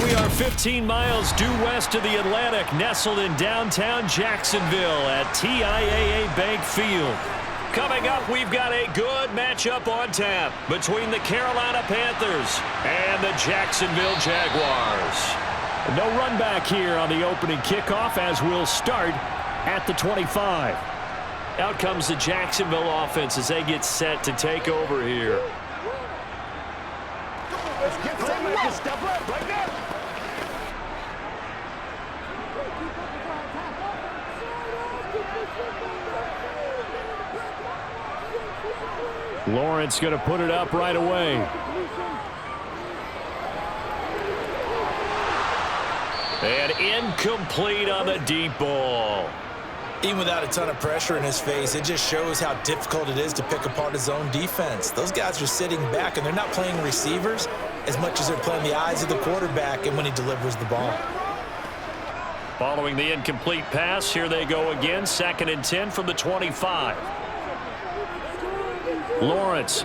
we are 15 miles due west of the Atlantic, nestled in downtown Jacksonville at TIAA Bank Field. Coming up, we've got a good matchup on tap between the Carolina Panthers and the Jacksonville Jaguars. No run back here on the opening kickoff as we'll start at the 25. Out comes the Jacksonville offense as they get set to take over here. Let's get set. Step up right there. Lawrence going to put it up right away. And incomplete on the deep ball. Even without a ton of pressure in his face, it just shows how difficult it is to pick apart his own defense. Those guys are sitting back, and they're not playing receivers as much as they're playing the eyes of the quarterback and when he delivers the ball. Following the incomplete pass, here they go again. 2nd and 10 from the 25. Lawrence.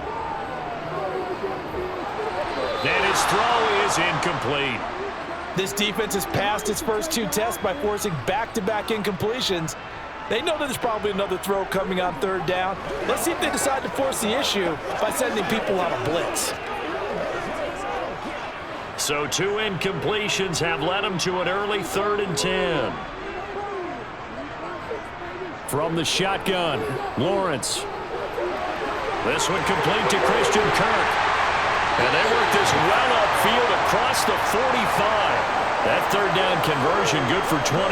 And his throw is incomplete. This defense has passed its first 2 tests by forcing back-to-back incompletions. They know that there's probably another throw coming on 3rd down. Let's see if they decide to force the issue by sending people on a blitz. So 2 incompletions have led them to an early 3rd and 10. From the shotgun, Lawrence. This one complete to Christian Kirk. And they work this well upfield across the 45. That 3rd down conversion good for 23.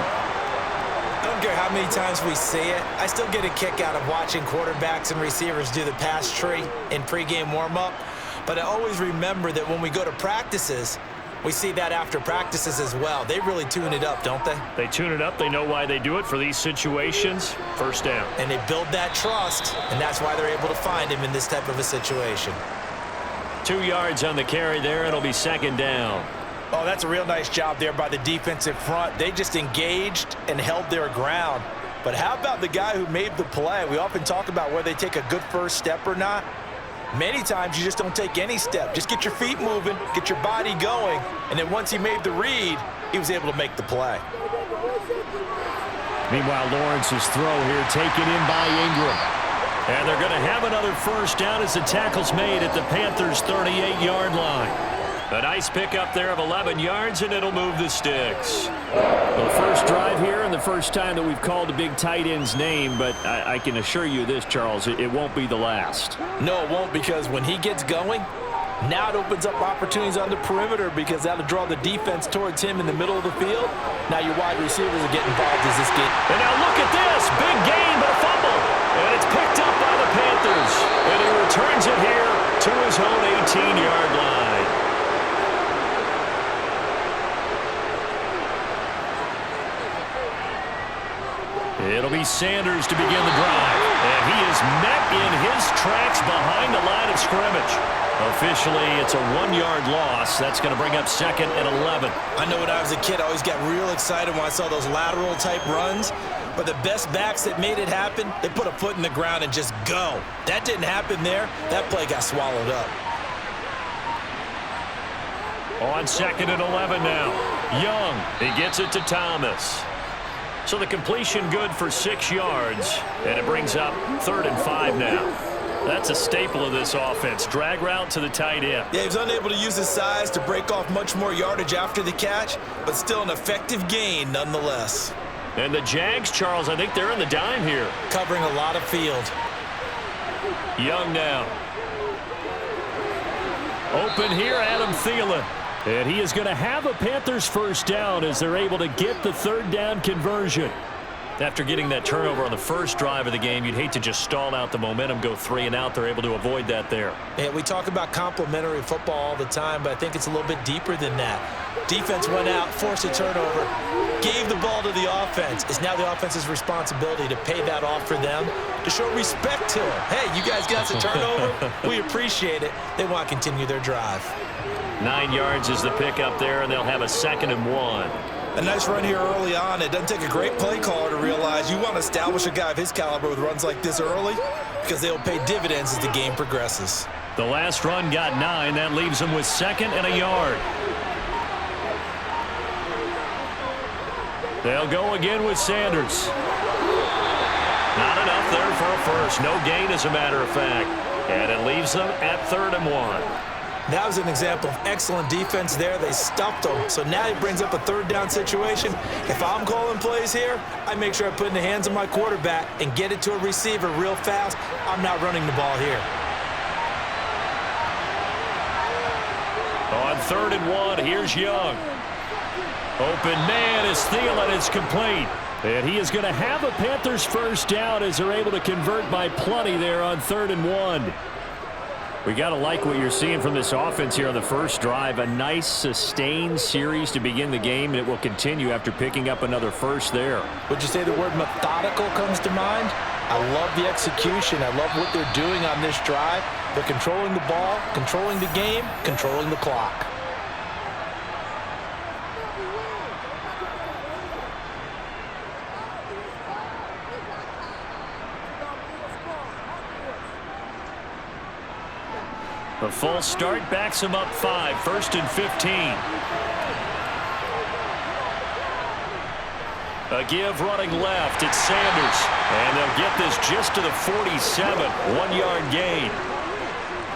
I don't care how many times we see it. I still get a kick out of watching quarterbacks and receivers do the pass tree in pregame warm-up. But I always remember that when we go to practices, we see that after practices as well. They really tune it up, don't they? They tune it up. They know why they do it for these situations. 1st down. And they build that trust, and that's why they're able to find him in this type of a situation. 2 yards on the carry there. It'll be 2nd down. Oh, that's a real nice job there by the defensive front. They just engaged and held their ground. But how about the guy who made the play? We often talk about whether they take a good first step or not. Many times you just don't take any step. Just get your feet moving, get your body going, and then once he made the read, he was able to make the play. Meanwhile, Lawrence's throw here taken in by Ingram. And they're going to have another 1st down as the tackle's made at the Panthers' 38-yard line. A nice pickup there of 11 yards, and it'll move the sticks. The first drive here and the first time that we've called a big tight end's name, but I can assure you this, Charles, it won't be the last. No, it won't, because when he gets going, now it opens up opportunities on the perimeter because that'll draw the defense towards him in the middle of the field. Now your wide receivers are getting involved as this game. And now look at this. Big gain, but a fumble. And it's picked up by the Panthers. And he returns it here to his own 18-yard line. It'll be Sanders to begin the drive. And he is met in his tracks behind the line of scrimmage. Officially, it's a 1-yard loss. That's going to bring up 2nd and 11. I know when I was a kid, I always got real excited when I saw those lateral-type runs. But the best backs that made it happen, they put a foot in the ground and just go. That didn't happen there. That play got swallowed up. On 2nd and 11 now. Young, he gets it to Thomas. So the completion good for 6 yards, and it brings up 3rd and 5 now. That's a staple of this offense. Drag route to the tight end. Yeah, he was unable to use his size to break off much more yardage after the catch, but still an effective gain nonetheless. And the Jags, Charles, I think they're in the dime here. Covering a lot of field. Young now. Open here, Adam Thielen. And he is going to have a Panthers 1st down as they're able to get the 3rd down conversion. After getting that turnover on the first drive of the game, you'd hate to just stall out the momentum, go 3 and out. They're able to avoid that there. Yeah, we talk about complementary football all the time, but I think it's a little bit deeper than that. Defense went out, forced a turnover, gave the ball to the offense. It's now the offense's responsibility to pay that off for them, to show respect to it. Hey, you guys got us a turnover. We appreciate it. They want to continue their drive. 9 yards is the pickup there, and they'll have a 2nd and 1. A nice run here early on. It doesn't take a great play caller to realize you want to establish a guy of his caliber with runs like this early because they'll pay dividends as the game progresses. The last run got 9. That leaves him with 2nd and a yard. They'll go again with Sanders. Not enough there for a first. No gain, as a matter of fact. And it leaves them at 3rd and 1. That was an example of excellent defense there. They stuffed them. So now he brings up a 3rd down situation. If I'm calling plays here, I make sure I put it in the hands of my quarterback and get it to a receiver real fast. I'm not running the ball here. On 3rd and 1, here's Young. Open man is Thielen. It's complete. And he is going to have a Panthers first down as they're able to convert by plenty there on 3rd and 1. We got to like what you're seeing from this offense here on the first drive. A nice, sustained series to begin the game, and it will continue after picking up another first there. Would you say the word methodical comes to mind? I love the execution. I love what they're doing on this drive. They're controlling the ball, controlling the game, controlling the clock. A false start backs him up 5, 1st and 15. A give running left. It's Sanders. And they'll get this just to the 47. 1-yard gain.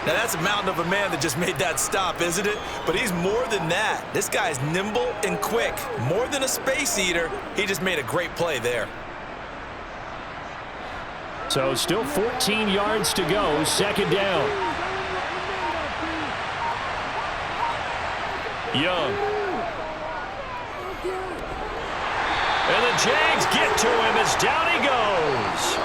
Now that's a mountain of a man that just made that stop, isn't it? But he's more than that. This guy's nimble and quick. More than a space eater. He just made a great play there. So still 14 yards to go. 2nd down. Young. And the Jags get to him as down he goes.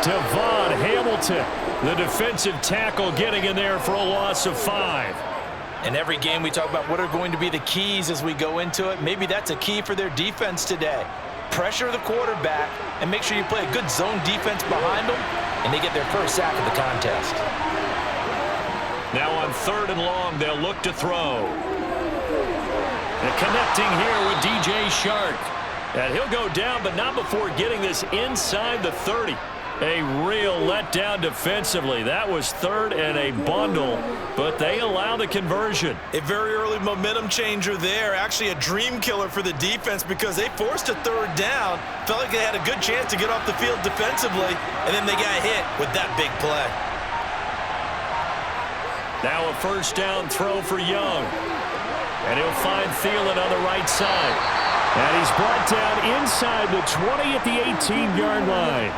Devon Hamilton, the defensive tackle, getting in there for a loss of 5. In every game we talk about what are going to be the keys as we go into it. Maybe that's a key for their defense today. Pressure the quarterback and make sure you play a good zone defense behind them, and they get their first sack of the contest. Now on 3rd and long, they'll look to throw. And connecting here with DJ Shark. And he'll go down, but not before getting this inside the 30. A real letdown defensively. That was 3rd and a bundle, but they allow the conversion. A very early momentum changer there. Actually a dream killer for the defense because they forced a 3rd down. Felt like they had a good chance to get off the field defensively, and then they got hit with that big play. Now a 1st down throw for Young. And he'll find Thielen on the right side. And he's brought down inside the 20 at the 18-yard line.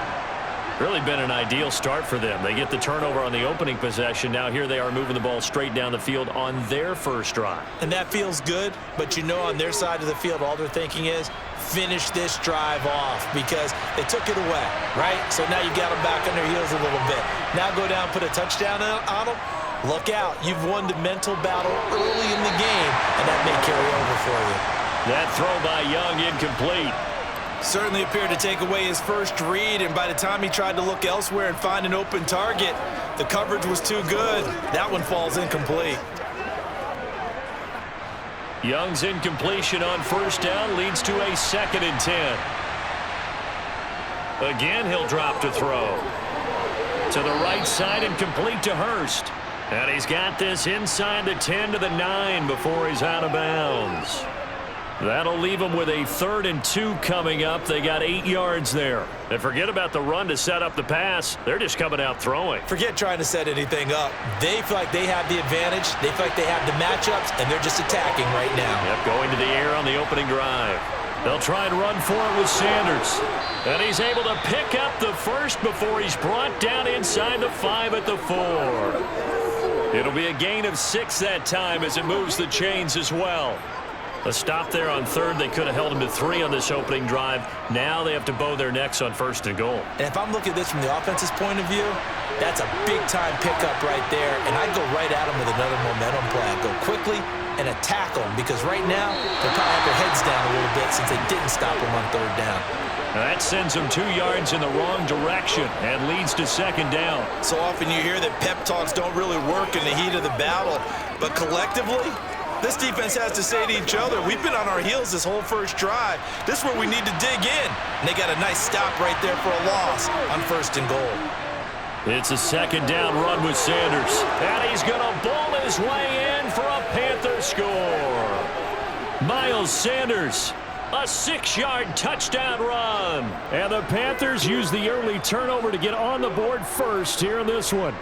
Really been an ideal start for them. They get the turnover on the opening possession. Now here they are moving the ball straight down the field on their first drive. And that feels good, but you know on their side of the field all they're thinking is finish this drive off because they took it away, right? So now you got them back on their heels a little bit. Now go down, put a touchdown on them. Look out. You've won the mental battle early in the game, and that may carry over for you. That throw by Young incomplete. Certainly appeared to take away his first read, and by the time he tried to look elsewhere and find an open target, the coverage was too good. That one falls incomplete. Young's incompletion on 1st down leads to a 2nd and 10. Again, he'll drop to throw. To the right side and complete to Hurst. And he's got this inside the 10 to the 9 before he's out of bounds. That'll leave them with a 3rd and 2 coming up. They got 8 yards there. And forget about the run to set up the pass. They're just coming out throwing. Forget trying to set anything up. They feel like they have the advantage. They feel like they have the matchups, and they're just attacking right now. Yep, going to the air on the opening drive. They'll try and run for it with Sanders. And he's able to pick up the first before he's brought down inside the 5 at the 4. It'll be a gain of 6 that time as it moves the chains as well. A stop there on 3rd. They could have held him to 3 on this opening drive. Now they have to bow their necks on 1st and goal. And if I'm looking at this from the offense's point of view, that's a big-time pickup right there. And I'd go right at him with another momentum play. I'd go quickly and attack them because right now they probably have their heads down a little bit since they didn't stop them on 3rd down. Now that sends them 2 yards in the wrong direction and leads to 2nd down. So often you hear that pep talks don't really work in the heat of the battle, but collectively, this defense has to say to each other, we've been on our heels this whole first drive. This is where we need to dig in. And they got a nice stop right there for a loss on 1st and goal. It's a 2nd down run with Sanders. And he's going to bowl his way in for a Panther score. Miles Sanders A 6-yard touchdown run. And the Panthers use the early turnover to get on the board first here in this one.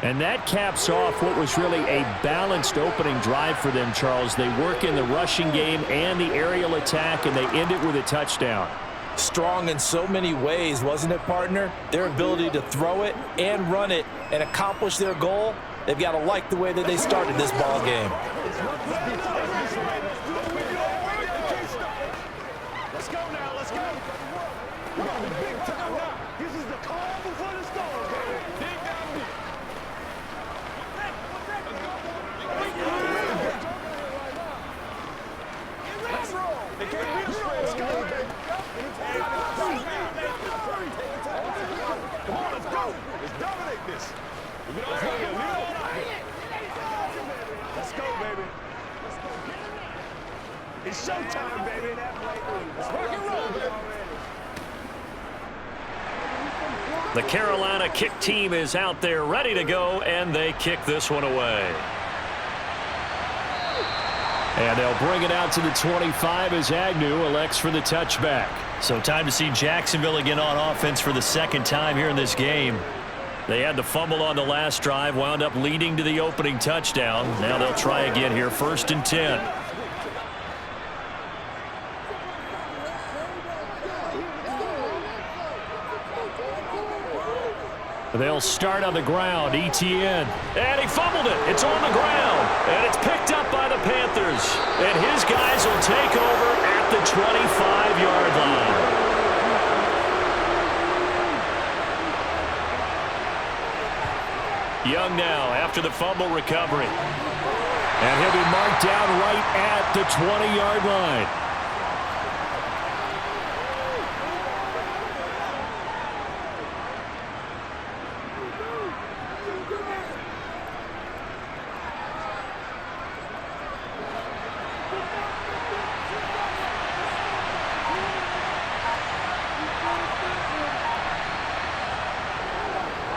And that caps off what was really a balanced opening drive for them, Charles. They work in the rushing game and the aerial attack, and they end it with a touchdown. Strong in so many ways, wasn't it, partner? Their ability to throw it and run it and accomplish their goal, they've got to like the way that they started this ball game. Let's go now, let's go. We're on the big time now. This is the calm before the storm, baby. Dig down deep. Let's roll. They can't beat us. Let's go, baby. Come on, let's go. Let's dominate this. Let's go, baby. It's showtime, baby. Let's rock and roll, baby. The Carolina kick team is out there ready to go, and they kick this one away. And they'll bring it out to the 25 as Agnew elects for the touchback. So time to see Jacksonville again on offense for the second time here in this game. They had the fumble on the last drive, wound up leading to the opening touchdown. Now they'll try again here, 1st and 10. They'll start on the ground. ETN. And he fumbled it. It's on the ground. And it's picked up by the Panthers. And his guys will take over at the 25-yard line. Young now after the fumble recovery. And he'll be marked down right at the 20-yard line.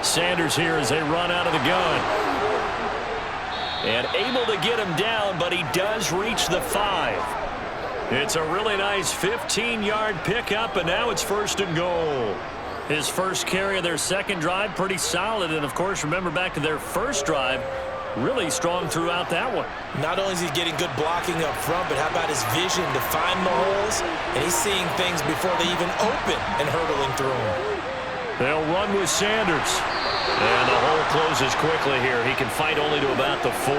Sanders here as they run out of the gun. And able to get him down, but he does reach the 5. It's a really nice 15-yard pickup, and now it's 1st and goal. His first carry of their second drive, pretty solid. And, of course, remember back to their first drive, really strong throughout that one. Not only is he getting good blocking up front, but how about his vision to find the holes? And he's seeing things before they even open and hurtling through them. They'll run with Sanders. And the hole closes quickly here. He can fight only to about the 4.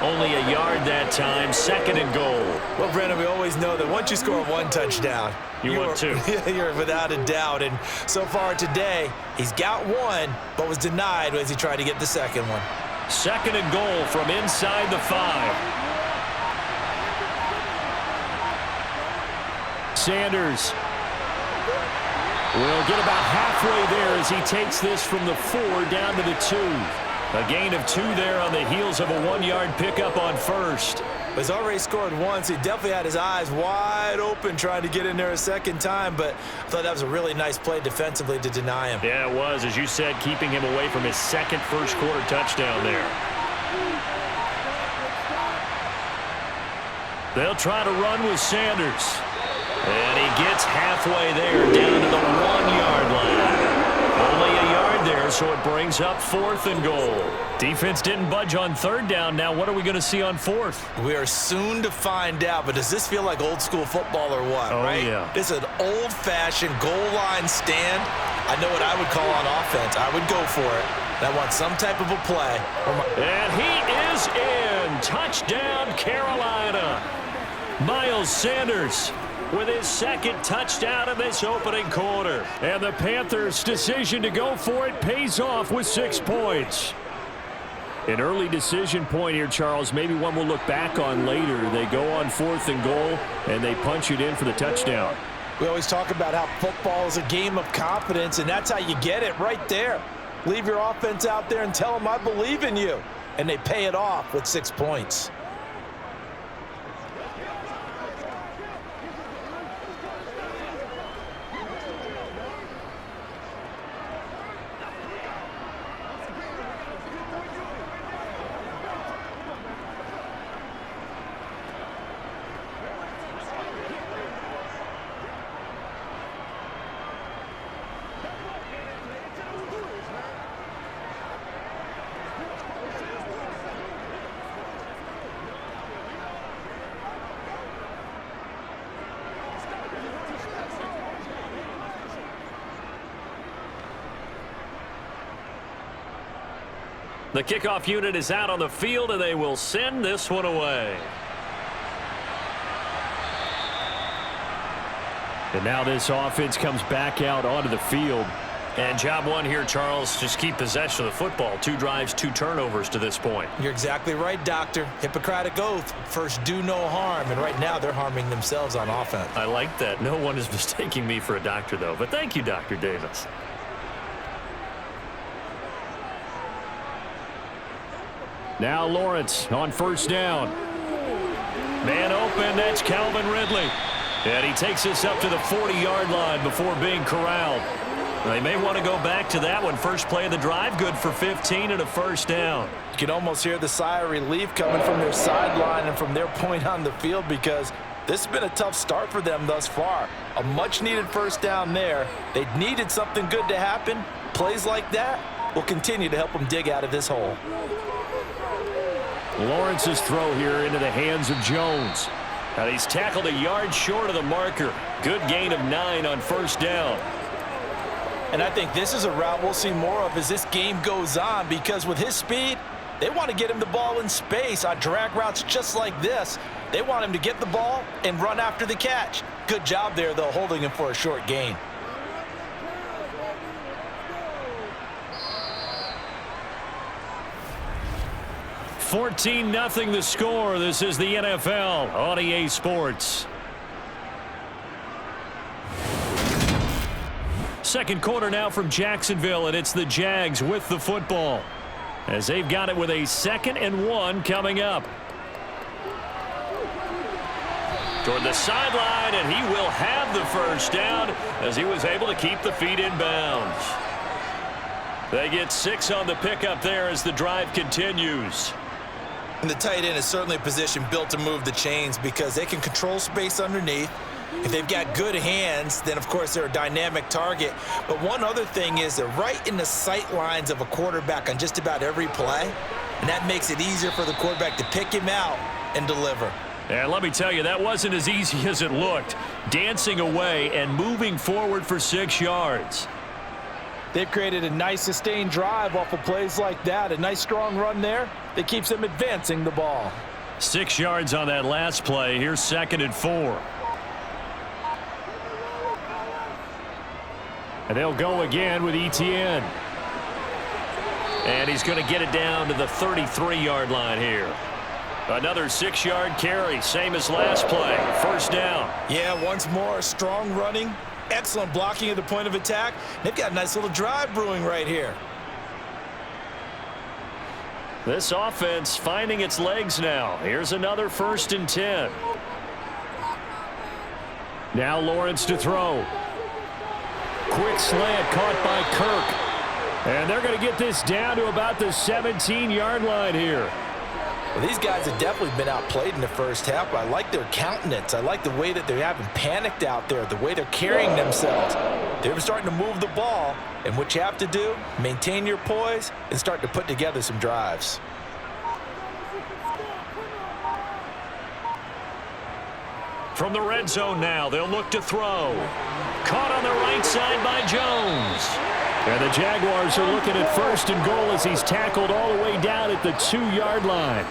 Only a yard that time, 2nd and goal. Well, Brandon, we always know that once you score one touchdown, you want 2. You're without a doubt. And so far today, he's got 1, but was denied as he tried to get the second one. 2nd and goal from inside the 5. Sanders will get about halfway there as he takes this from the 4 down to the 2. A gain of 2 there on the heels of a 1-yard pickup on 1st. He's already scored once. He definitely had his eyes wide open trying to get in there a second time, but I thought that was a really nice play defensively to deny him. Yeah, it was, as you said, keeping him away from his second first-quarter touchdown there. They'll try to run with Sanders. And he gets halfway there down to the 1-yard line. Only a yard there, so it brings up 4th and goal. Defense didn't budge on 3rd down. Now what are we going to see on 4th? We are soon to find out, but does this feel like old school football or what, right? Yeah. This is an old-fashioned goal line stand. I know what I would call on offense. I would go for it. I want some type of a play. And he is in. Touchdown, Carolina. Miles Sanders with his 2nd touchdown in this opening quarter. And the Panthers' decision to go for it pays off with 6 points. An early decision point here, Charles, maybe one we'll look back on later. They go on 4th and goal, and they punch it in for the touchdown. We always talk about how football is a game of confidence, and that's how you get it right there. Leave your offense out there and tell them, I believe in you. And they pay it off with 6 points. The kickoff unit is out on the field, and they will send this one away. And now this offense comes back out onto the field. And job one here, Charles, just keep possession of the football. 2 drives, 2 turnovers to this point. You're exactly right, Doctor. Hippocratic oath. First, do no harm. And right now, they're harming themselves on offense. I like that. No one is mistaking me for a doctor, though. But thank you, Dr. Davis. Now Lawrence on first down. Man open, that's Calvin Ridley. And he takes us up to the 40-yard line before being corralled. They may want to go back to that one. First play of the drive, good for 15 and a first down. You can almost hear the sigh of relief coming from their sideline and from their point on the field because this has been a tough start for them thus far. A much-needed first down there. They needed something good to happen. Plays like that will continue to help them dig out of this hole. Lawrence's throw here into the hands of Jones. And he's tackled a yard short of the marker. Good gain of 9 on first down. And I think this is a route we'll see more of as this game goes on because with his speed, they want to get him the ball in space on drag routes just like this. They want him to get the ball and run after the catch. Good job there, though, holding him for a short gain. $14-0 the score. This is the NFL on EA Sports. Second quarter now from Jacksonville, and it's the Jags with the football as they've got it with a 2nd and 1 coming up. Toward the sideline, and he will have the first down as he was able to keep the feet in bounds. They get 6 on the pickup there as the drive continues. And the tight end is certainly a position built to move the chains because they can control space underneath. If they've got good hands, then, of course, they're a dynamic target. But one other thing is they're right in the sight lines of a quarterback on just about every play, and that makes it easier for the quarterback to pick him out and deliver. And let me tell you, that wasn't as easy as it looked. Dancing away and moving forward for 6 yards. They've created a nice sustained drive off of plays like that. A nice strong run there that keeps them advancing the ball. 6 yards on that last play. Here's 2nd and 4. And they'll go again with Etienne. And he's going to get it down to the 33-yard line here. Another 6-yard carry, same as last play. First down. Yeah, once more, strong running, excellent blocking at the point of attack. They've got a nice little drive brewing right here. This offense finding its legs now. Here's another 1st and 10. Now Lawrence to throw. Quick slant caught by Kirk. And they're going to get this down to about the 17-yard line here. Well, these guys have definitely been outplayed in the first half. I like their countenance. I like the way that they're having panicked out there, the way they're carrying themselves. They're starting to move the ball, and what you have to do, maintain your poise and start to put together some drives. From the red zone now, they'll look to throw. Caught on the right side by Jones. And the Jaguars are looking at 1st and goal as he's tackled all the way down at the 2-yard line.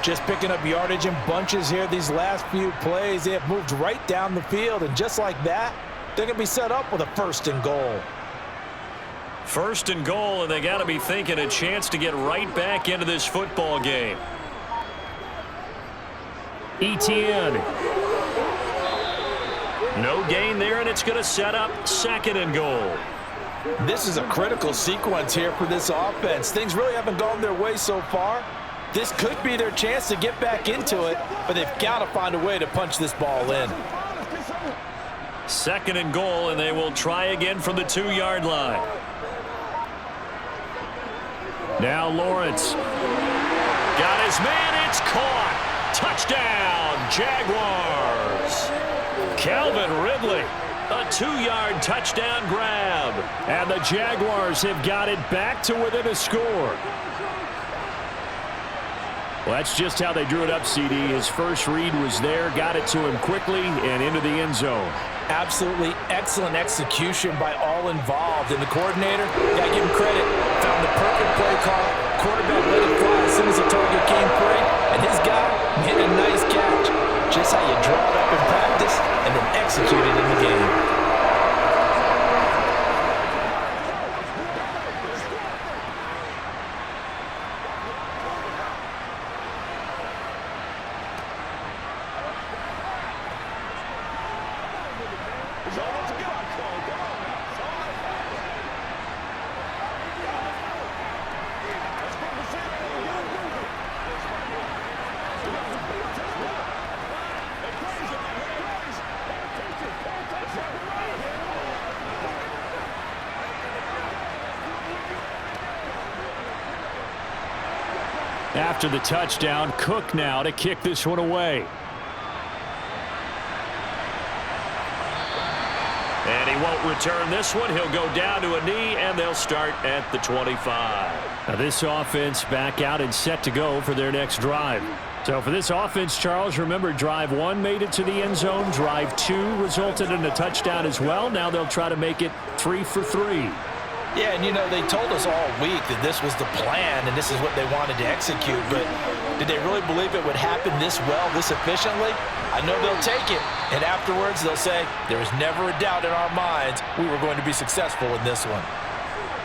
Just picking up yardage in bunches here these last few plays. They have moved right down the field, and just like that, they're going to be set up with a 1st and goal. 1st and goal, and they got to be thinking a chance to get right back into this football game. Etienne. No gain there, and it's going to set up 2nd and goal. This is a critical sequence here for this offense. Things really haven't gone their way so far. This could be their chance to get back into it, but they've got to find a way to punch this ball in. 2nd and goal, and they will try again from the 2-yard line. Now Lawrence. Got his man, it's caught. Touchdown, Jaguars. Calvin Ridley. A 2-yard touchdown grab. And the Jaguars have got it back to within a score. Well, that's just how they drew it up, CD. His first read was there, got it to him quickly and into the end zone. Absolutely excellent execution by all involved. And the coordinator, got to give him credit, found the perfect play call quarterback let it fly as soon as the target came free, and his guy made a nice catch. Just how you draw it up in practice and then execute it in the game. After the touchdown, Cook now to kick this one away. And he won't return this one. He'll go down to a knee, and they'll start at the 25. Now this offense back out and set to go for their next drive. So for this offense, Charles, remember drive 1 made it to the end zone. Drive 2 resulted in a touchdown as well. Now they'll try to make it 3 for 3. Yeah, and you know, they told us all week that this was the plan and this is what they wanted to execute, but did they really believe it would happen this well, this efficiently? I know they'll take it, and afterwards they'll say, there was never a doubt in our minds we were going to be successful in this one.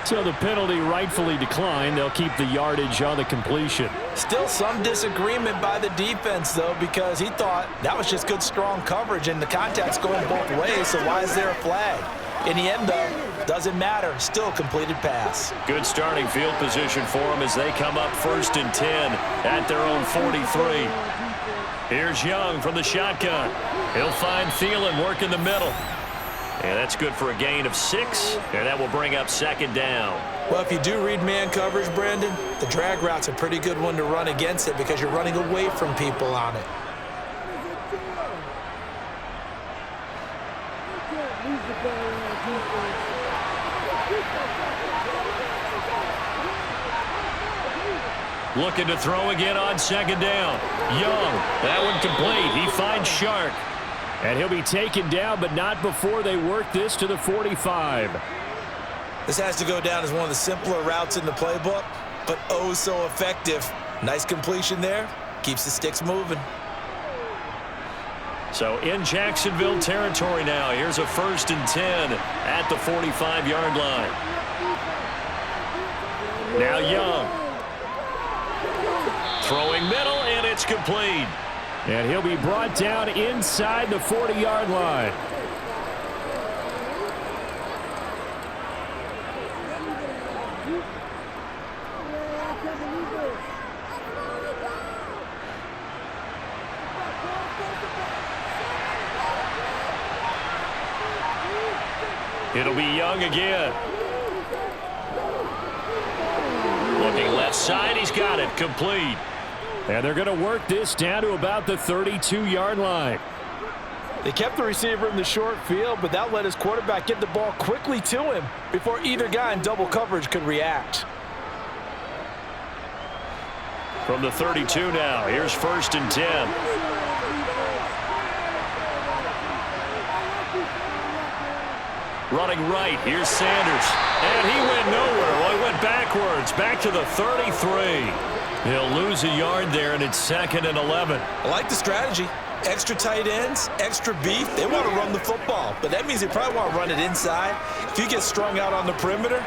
So the penalty rightfully declined. They'll keep the yardage on the completion. Still some disagreement by the defense, though, because he thought that was just good, strong coverage, and the contact's going both ways, so why is there a flag? In the end, though, doesn't matter. Still a completed pass. Good starting field position for them as they come up 1st and 10 at their own 43. Here's Young from the shotgun. He'll find Thielen working the middle. And that's good for a gain of 6, and that will bring up 2nd down. Well, if you do read man coverage, Brandon, the drag route's a pretty good one to run against it because you're running away from people on it. Looking to throw again on 2nd down. Young, that one complete. He finds Shark. And he'll be taken down, but not before they work this to the 45. This has to go down as one of the simpler routes in the playbook, but oh so effective. Nice completion there. Keeps the sticks moving. So in Jacksonville territory now. Here's a 1st and 10 at the 45-yard line. Now Young. Throwing middle, and it's complete. And he'll be brought down inside the 40-yard line. It'll be Young again. Looking left side, he's got it, complete. And they're going to work this down to about the 32-yard line. They kept the receiver in the short field, but that let his quarterback get the ball quickly to him before either guy in double coverage could react. From the 32 now, here's 1st and 10. Running right, here's Sanders. And he went nowhere. Well, he went backwards, back to the 33. He'll lose a yard there, and it's 2nd and 11. I like the strategy. Extra tight ends, extra beef. They want to run the football, but that means they probably want to run it inside. If you get strung out on the perimeter,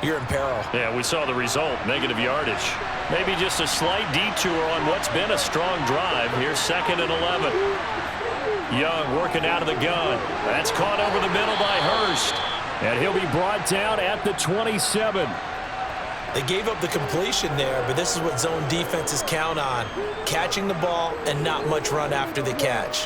you're in peril. Yeah, we saw the result, negative yardage. Maybe just a slight detour on what's been a strong drive. Here's 2nd and 11. Young working out of the gun. That's caught over the middle by Hurst. And he'll be brought down at the 27. They gave up the completion there, but this is what zone defenses count on. Catching the ball and not much run after the catch.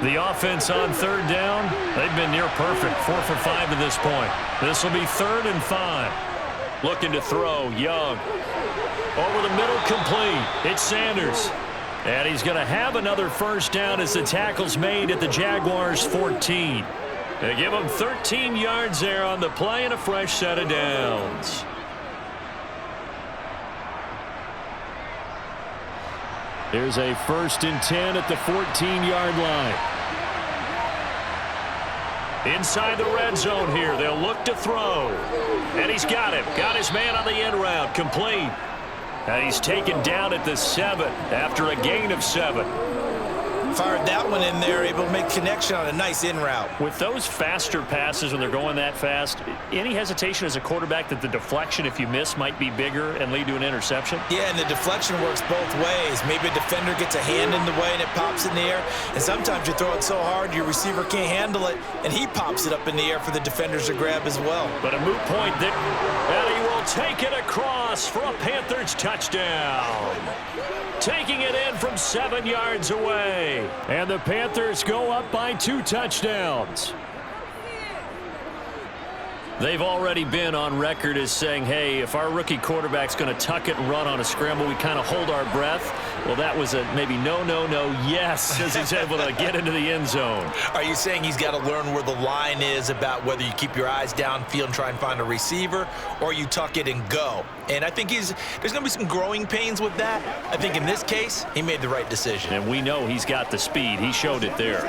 The offense on 3rd down, they've been near perfect. 4 for 5 to this point. This will be 3rd and 5. Looking to throw, Young. Over the middle, complete. It's Sanders. And he's going to have another 1st down as the tackle's made at the Jaguars' 14. They give him 13 yards there on the play and a fresh set of downs. There's a 1st and 10 at the 14-yard line. Inside the red zone here. They'll look to throw. And he's got him. Got his man on the end route. Complete. And he's taken down at the 7 after a gain of 7. Fired that one in there, able to make connection on a nice in route. With those faster passes when they're going that fast, any hesitation as a quarterback that the deflection, if you miss, might be bigger and lead to an interception? Yeah, and the deflection works both ways. Maybe a defender gets a hand in the way and it pops in the air. And sometimes you throw it so hard your receiver can't handle it, and he pops it up in the air for the defenders to grab as well. But a moot point there. And he will take it across for a Panthers touchdown. Taking it in from 7 yards away. And the Panthers go up by 2 touchdowns. They've already been on record as saying, hey, if our rookie quarterback's going to tuck it and run on a scramble, we kind of hold our breath. Well, that was a maybe no, yes, as he's able to get into the end zone. Are you saying he's got to learn where the line is about whether you keep your eyes downfield and try and find a receiver, or you tuck it and go? And I think there's going to be some growing pains with that. I think in this case, he made the right decision. And we know he's got the speed. He showed it there.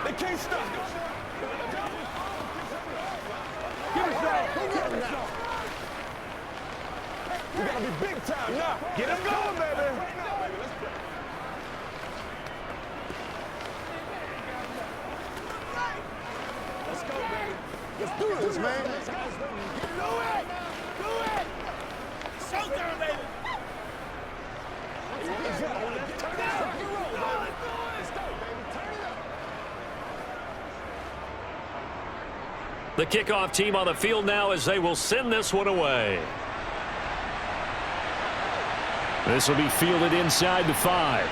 They can't stop us. We gotta be big time now. Get him going, baby. Let's go, baby. Let's do this, man. Do it. Do it. Showtime, baby. The kickoff team on the field now as they will send this one away. This will be fielded inside the 5.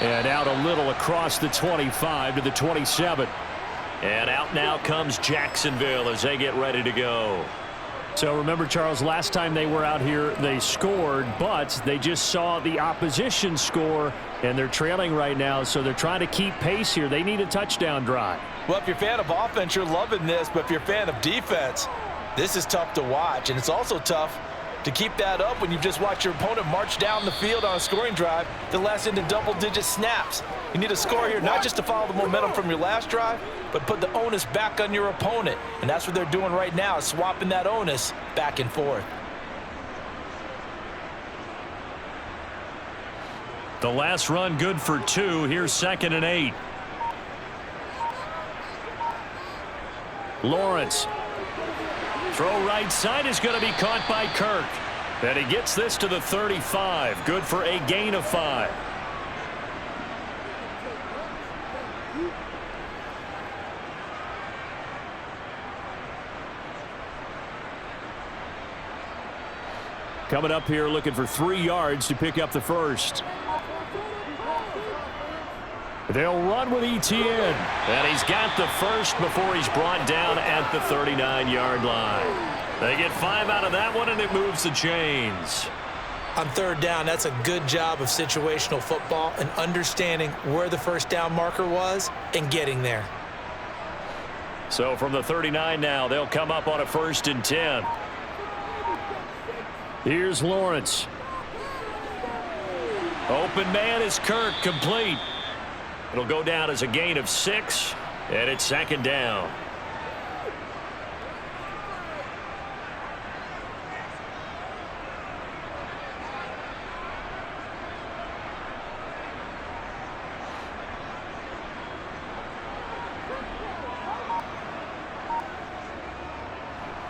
And out a little across the 25 to the 27. And out now comes Jacksonville as they get ready to go. So remember, Charles, last time they were out here, they scored, but they just saw the opposition score, and they're trailing right now, so they're trying to keep pace here. They need a touchdown drive. Well, if you're a fan of offense, you're loving this, but if you're a fan of defense, this is tough to watch, and it's also tough to keep that up when you've just watched your opponent march down the field on a scoring drive that lasts into double-digit snaps. You need a score here, not just to follow the momentum from your last drive, but put the onus back on your opponent. And that's what they're doing right now, swapping that onus back and forth. The last run good for 2. Here's 2nd and 8. Lawrence. Throw right side is going to be caught by Kirk. And he gets this to the 35. Good for a gain of 5. Coming up here looking for 3 yards to pick up the first. They'll run with Etienne. And he's got the first before he's brought down at the 39-yard line. They get 5 out of that one, and it moves the chains. On 3rd down, that's a good job of situational football and understanding where the first down marker was and getting there. So from the 39 now, they'll come up on a 1st and 10. Here's Lawrence. Open man is Kirk, complete. It'll go down as a gain of 6, and it's 2nd down.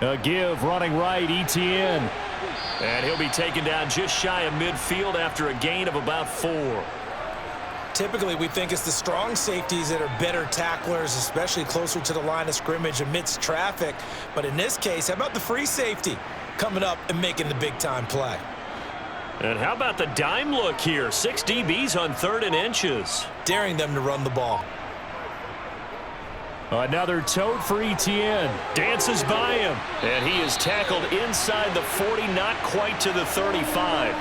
A give running right, Etienne. And he'll be taken down just shy of midfield after a gain of about 4. Typically, we think it's the strong safeties that are better tacklers, especially closer to the line of scrimmage amidst traffic. But in this case, how about the free safety coming up and making the big-time play? And how about the dime look here? 6 DBs on 3rd and inches. Daring them to run the ball. Another tote for Etienne. Dances by him. And he is tackled inside the 40, not quite to the 35.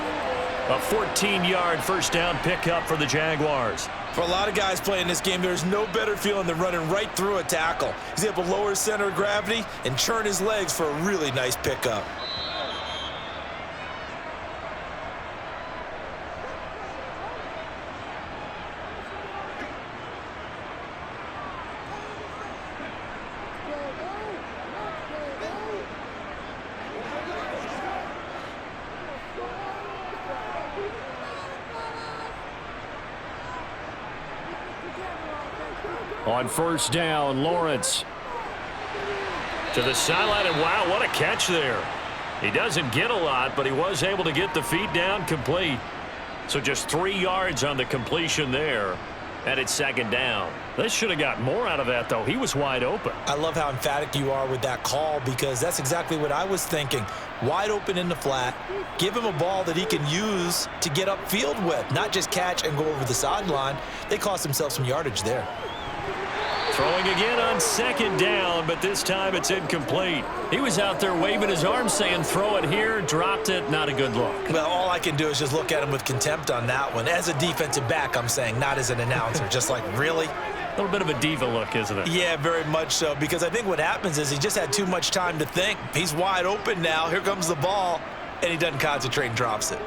A 14-yard first down pickup for the Jaguars. For a lot of guys playing this game, there's no better feeling than running right through a tackle. He's able to lower his center of gravity and churn his legs for a really nice pickup. On first down, Lawrence. To the sideline, and wow, what a catch there. He doesn't get a lot, but he was able to get the feet down complete. So just 3 yards on the completion there, and it's second down. They should have got more out of that, though. He was wide open. I love how emphatic you are with that call, because that's exactly what I was thinking. Wide open in the flat. Give him a ball that he can use to get upfield with, not just catch and go over the sideline. They cost themselves some yardage there. Throwing again on second down, but this time it's incomplete. He was out there waving his arms saying, throw it here, dropped it, not a good look. Well, all I can do is just look at him with contempt on that one. As a defensive back, I'm saying, not as an announcer. Just like, really? A little bit of a diva look, isn't it? Yeah, very much so, because I think what happens is he just had too much time to think. He's wide open now. Here comes the ball, and he doesn't concentrate and drops it.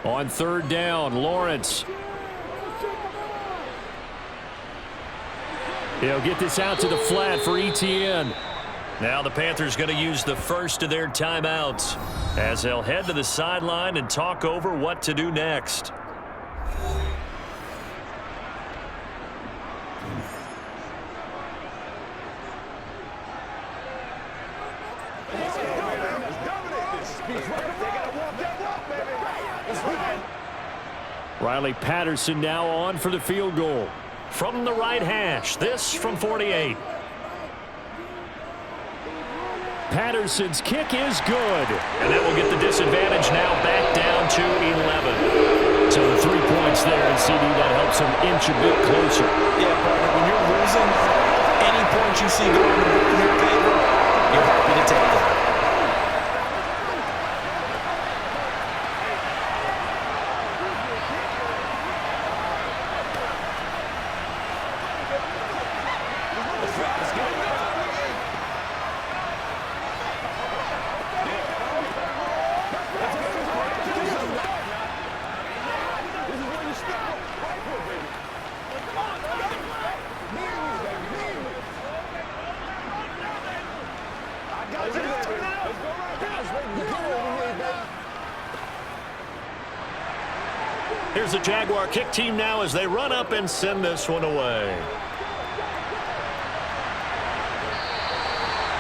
On third down, Lawrence. He'll get this out to the flat for ETN. Now the Panthers going to use the first of their timeouts as they'll head to the sideline and talk over what to do next. Riley Patterson now on for the field goal. From the right hash, this from 48. Patterson's kick is good, and that will get the disadvantage now back down to 11. So the 3 points there, and CD, that helps him inch a bit closer. Yeah, partner, when you're losing, any points you see going in your favor, you're happy to take them. Here's the Jaguar kick team now as they run up and send this one away.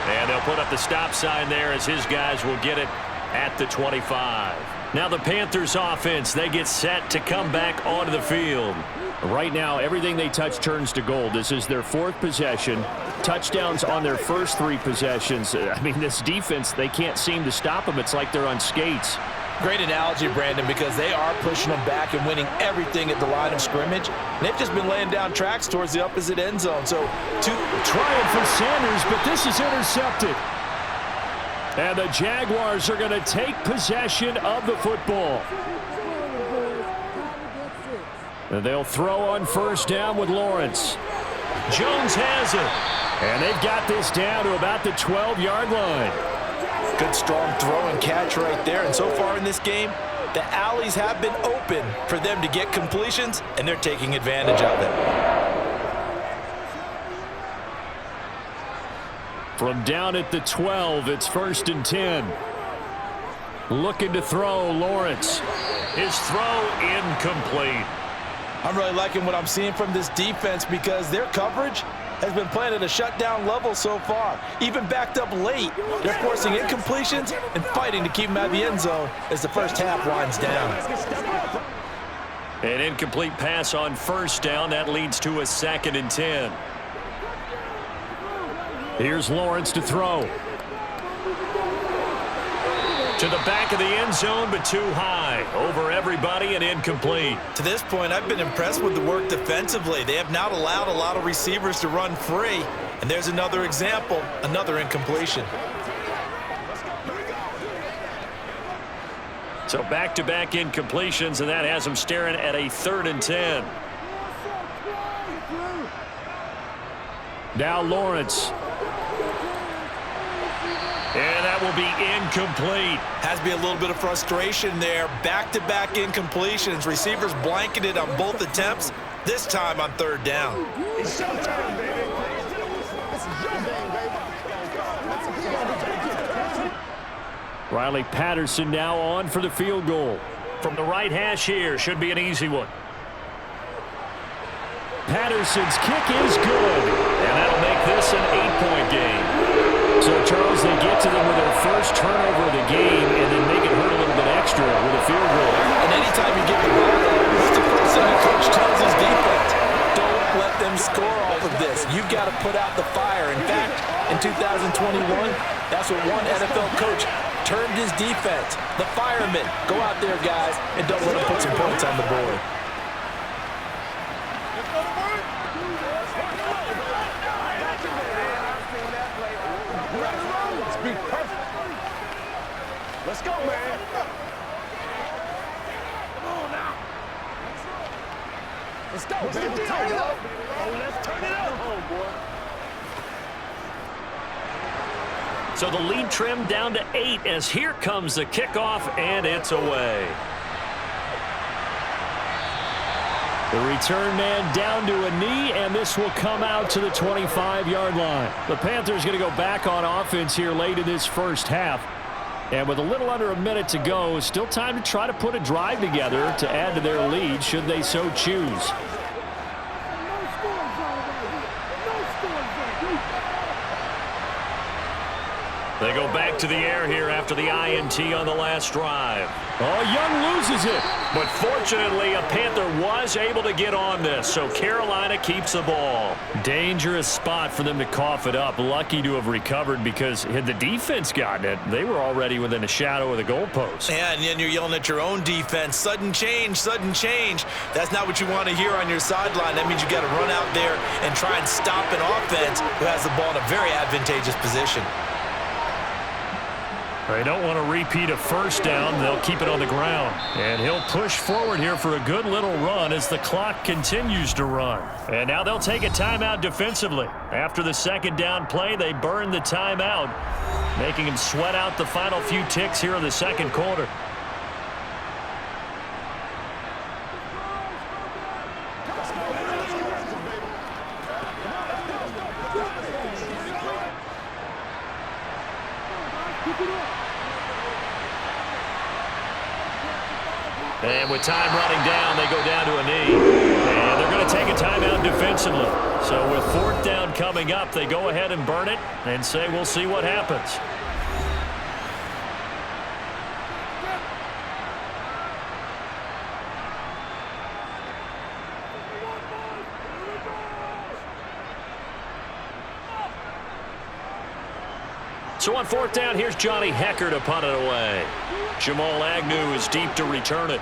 And they'll put up the stop sign there as his guys will get it at the 25. Now the Panthers offense, they get set to come back onto the field. Right now, everything they touch turns to gold. This is their 4th possession. Touchdowns on their first 3 possessions. I mean, this defense, they can't seem to stop them. It's like they're on skates. Great analogy, Brandon, because they are pushing them back and winning everything at the line of scrimmage. And they've just been laying down tracks towards the opposite end zone. So, trying for Sanders, but this is intercepted. And the Jaguars are going to take possession of the football. And they'll throw on first down with Lawrence. Jones has it. And they've got this down to about the 12-yard line. Good strong throw and catch right there. And so far in this game, the alleys have been open for them to get completions, and they're taking advantage of it. From down at the 12, it's 1st and 10. Looking to throw, Lawrence. His throw incomplete. I'm really liking what I'm seeing from this defense because their coverage has been playing at a shutdown level so far. Even backed up late, they're forcing incompletions and fighting to keep them out of the end zone as the first half winds down. An incomplete pass on first down. That leads to a 2nd and 10. Here's Lawrence to throw. To the back of the end zone, but too high. Over everybody and incomplete. To this point, I've been impressed with the work defensively. They have not allowed a lot of receivers to run free. And there's another example, another incompletion. So back-to-back incompletions, and that has them staring at a 3rd and 10. Now Lawrence. And that will be incomplete. Has to be a little bit of frustration there. Back-to-back incompletions. Receivers blanketed on both attempts, this time on 3rd down. It's showtime, baby. This is your game, baby. Riley Patterson now on for the field goal. From the right hash here, should be an easy one. Patterson's kick is good, and that'll make this an 8-point game. So, Charles, they get to them with their first turnover of the game and then make it hurt a little bit extra with a field goal. And anytime you get the ball, what's the first thing the coach tells his defense? Don't let them score off of this. You've got to put out the fire. In fact, in 2021, that's what one NFL coach termed his defense. The firemen. Go out there, guys, and don't let them put some points on the board. Let's go, man. Come on now. Let's go, baby. Turn it up. Oh, let's turn it up. Boy. So the lead trimmed down to 8 as here comes the kickoff, and it's away. The return man down to a knee, and this will come out to the 25-yard line. The Panthers going to go back on offense here late in this first half. And with a little under a minute to go, still time to try to put a drive together to add to their lead should they so choose. They go back to the air here after the INT on the last drive. Oh, Young loses it. But fortunately, a Panther was able to get on this, so Carolina keeps the ball. Dangerous spot for them to cough it up. Lucky to have recovered because had the defense gotten it, they were already within a shadow of the goalpost. Yeah, and then you're yelling at your own defense. Sudden change, sudden change. That's not what you want to hear on your sideline. That means you got to run out there and try and stop an offense who has the ball in a very advantageous position. They don't want to repeat a first down. They'll keep it on the ground. And he'll push forward here for a good little run as the clock continues to run. And now they'll take a timeout defensively. After the second down play, they burn the timeout, making him sweat out the final few ticks here in the second quarter. And with time running down, they go down to a knee. And they're going to take a timeout defensively. So with fourth down coming up, they go ahead and burn it and say we'll see what happens. So on fourth down, here's Johnny Hecker to punt it away. Jamal Agnew is deep to return it.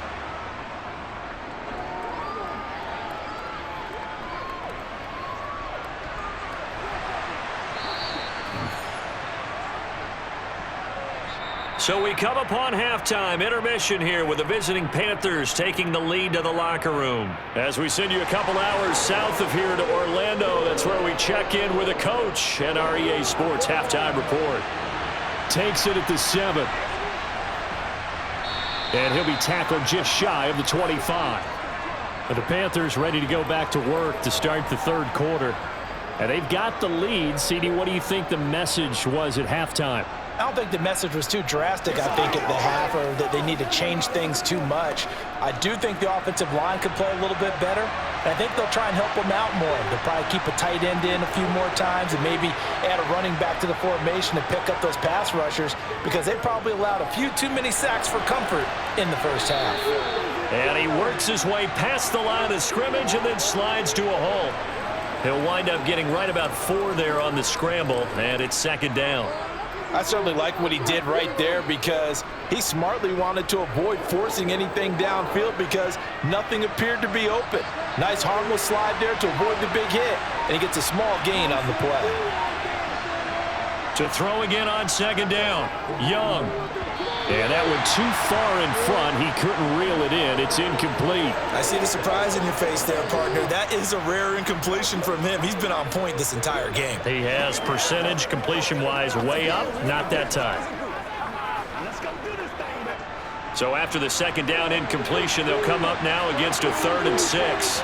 So we come upon halftime intermission here with the visiting Panthers taking the lead to the locker room. As we send you a couple hours south of here to Orlando, that's where we check in with a coach and our EA Sports halftime report. Takes it at the 7. And he'll be tackled just shy of the 25. But the Panthers ready to go back to work to start the third quarter. And they've got the lead. CD, what do you think the message was at halftime? I don't think the message was too drastic, I think, at the half, or that they need to change things too much. I do think the offensive line could play a little bit better, and I think they'll try and help them out more. They'll probably keep a tight end in a few more times and maybe add a running back to the formation to pick up those pass rushers, because they probably allowed a few too many sacks for comfort in the first half. And he works his way past the line of scrimmage and then slides to a hole. He'll wind up getting right about 4 there on the scramble, and it's second down. I certainly like what he did right there because he smartly wanted to avoid forcing anything downfield because nothing appeared to be open. Nice harmless slide there to avoid the big hit, and he gets a small gain on the play. To throw again on second down, Young. And that went too far in front. He couldn't reel it in. It's incomplete. I see the surprise in your face there, partner. That is a rare incompletion from him. He's been on point this entire game. He has percentage completion-wise way up. Not that time. So after the second down incompletion, they'll come up now against a 3rd and 6.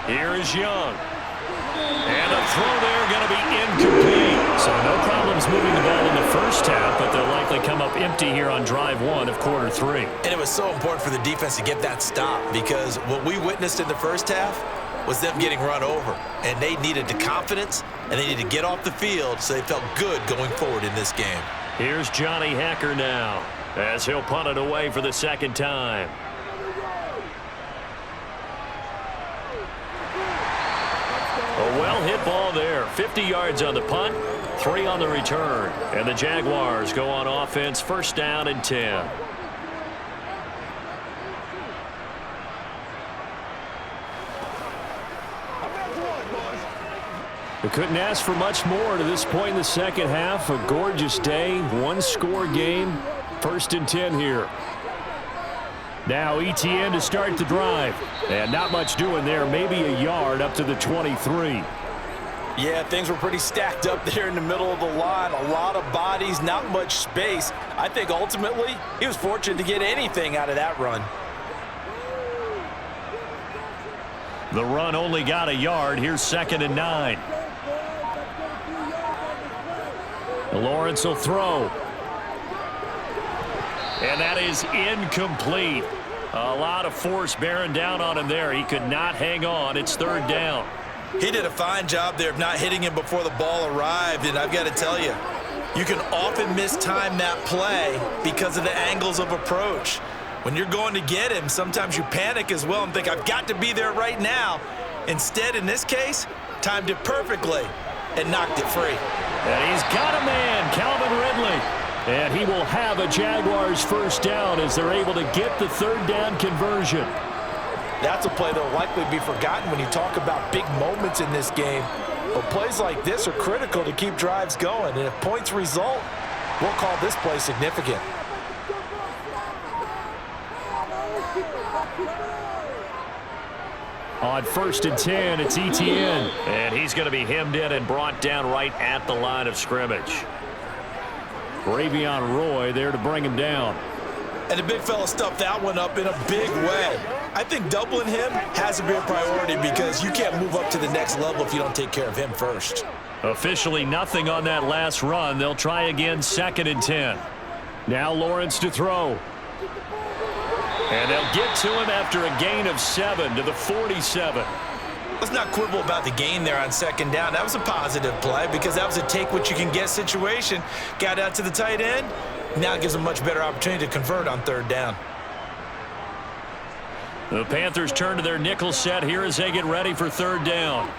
Here is Young. And a throw there going to be incomplete. So no problems moving the ball in the first half, but they'll likely come up empty here on drive one of quarter three. And it was so important for the defense to get that stop because what we witnessed in the first half was them getting run over. And they needed the confidence, and they needed to get off the field so they felt good going forward in this game. Here's Johnny Hacker now as he'll punt it away for the second time. A well-hit ball there. 50 yards on the punt, 3 on the return. And the Jaguars go on offense, first down and 10. We couldn't ask for much more to this point in the second half. A gorgeous day, one-score game. First and 10 here. Now ETN to start the drive. And not much doing there. Maybe a yard up to the 23. Yeah, things were pretty stacked up there in the middle of the line. A lot of bodies, not much space. I think ultimately he was fortunate to get anything out of that run. The run only got a yard. Here's second and 9. Lawrence will throw. And that is incomplete. A lot of force bearing down on him there. He could not hang on. It's third down. He did a fine job there of not hitting him before the ball arrived, and I've got to tell you, you can often mistime that play because of the angles of approach. When you're going to get him, sometimes you panic as well and think, I've got to be there right now. Instead, in this case, timed it perfectly and knocked it free. And he's got a man, Calvin Ridley. And he will have a Jaguars first down as they're able to get the third down conversion. That's a play that will likely be forgotten when you talk about big moments in this game. But plays like this are critical to keep drives going. And if points result, we'll call this play significant. On first and 10, it's ETN. And he's going to be hemmed in and brought down right at the line of scrimmage. Ravion Roy there to bring him down. And the big fella stuffed that one up in a big way. I think doubling him has to be a priority because you can't move up to the next level if you don't take care of him first. Officially nothing on that last run. They'll try again, second and 10. Now Lawrence to throw. And they'll get to him after a gain of 7 to the 47. Let's not quibble about the gain there on second down. That was a positive play because that was a take-what-you-can-get situation. Got out to the tight end. Now it gives them a much better opportunity to convert on third down. The Panthers turn to their nickel set here as they get ready for third down.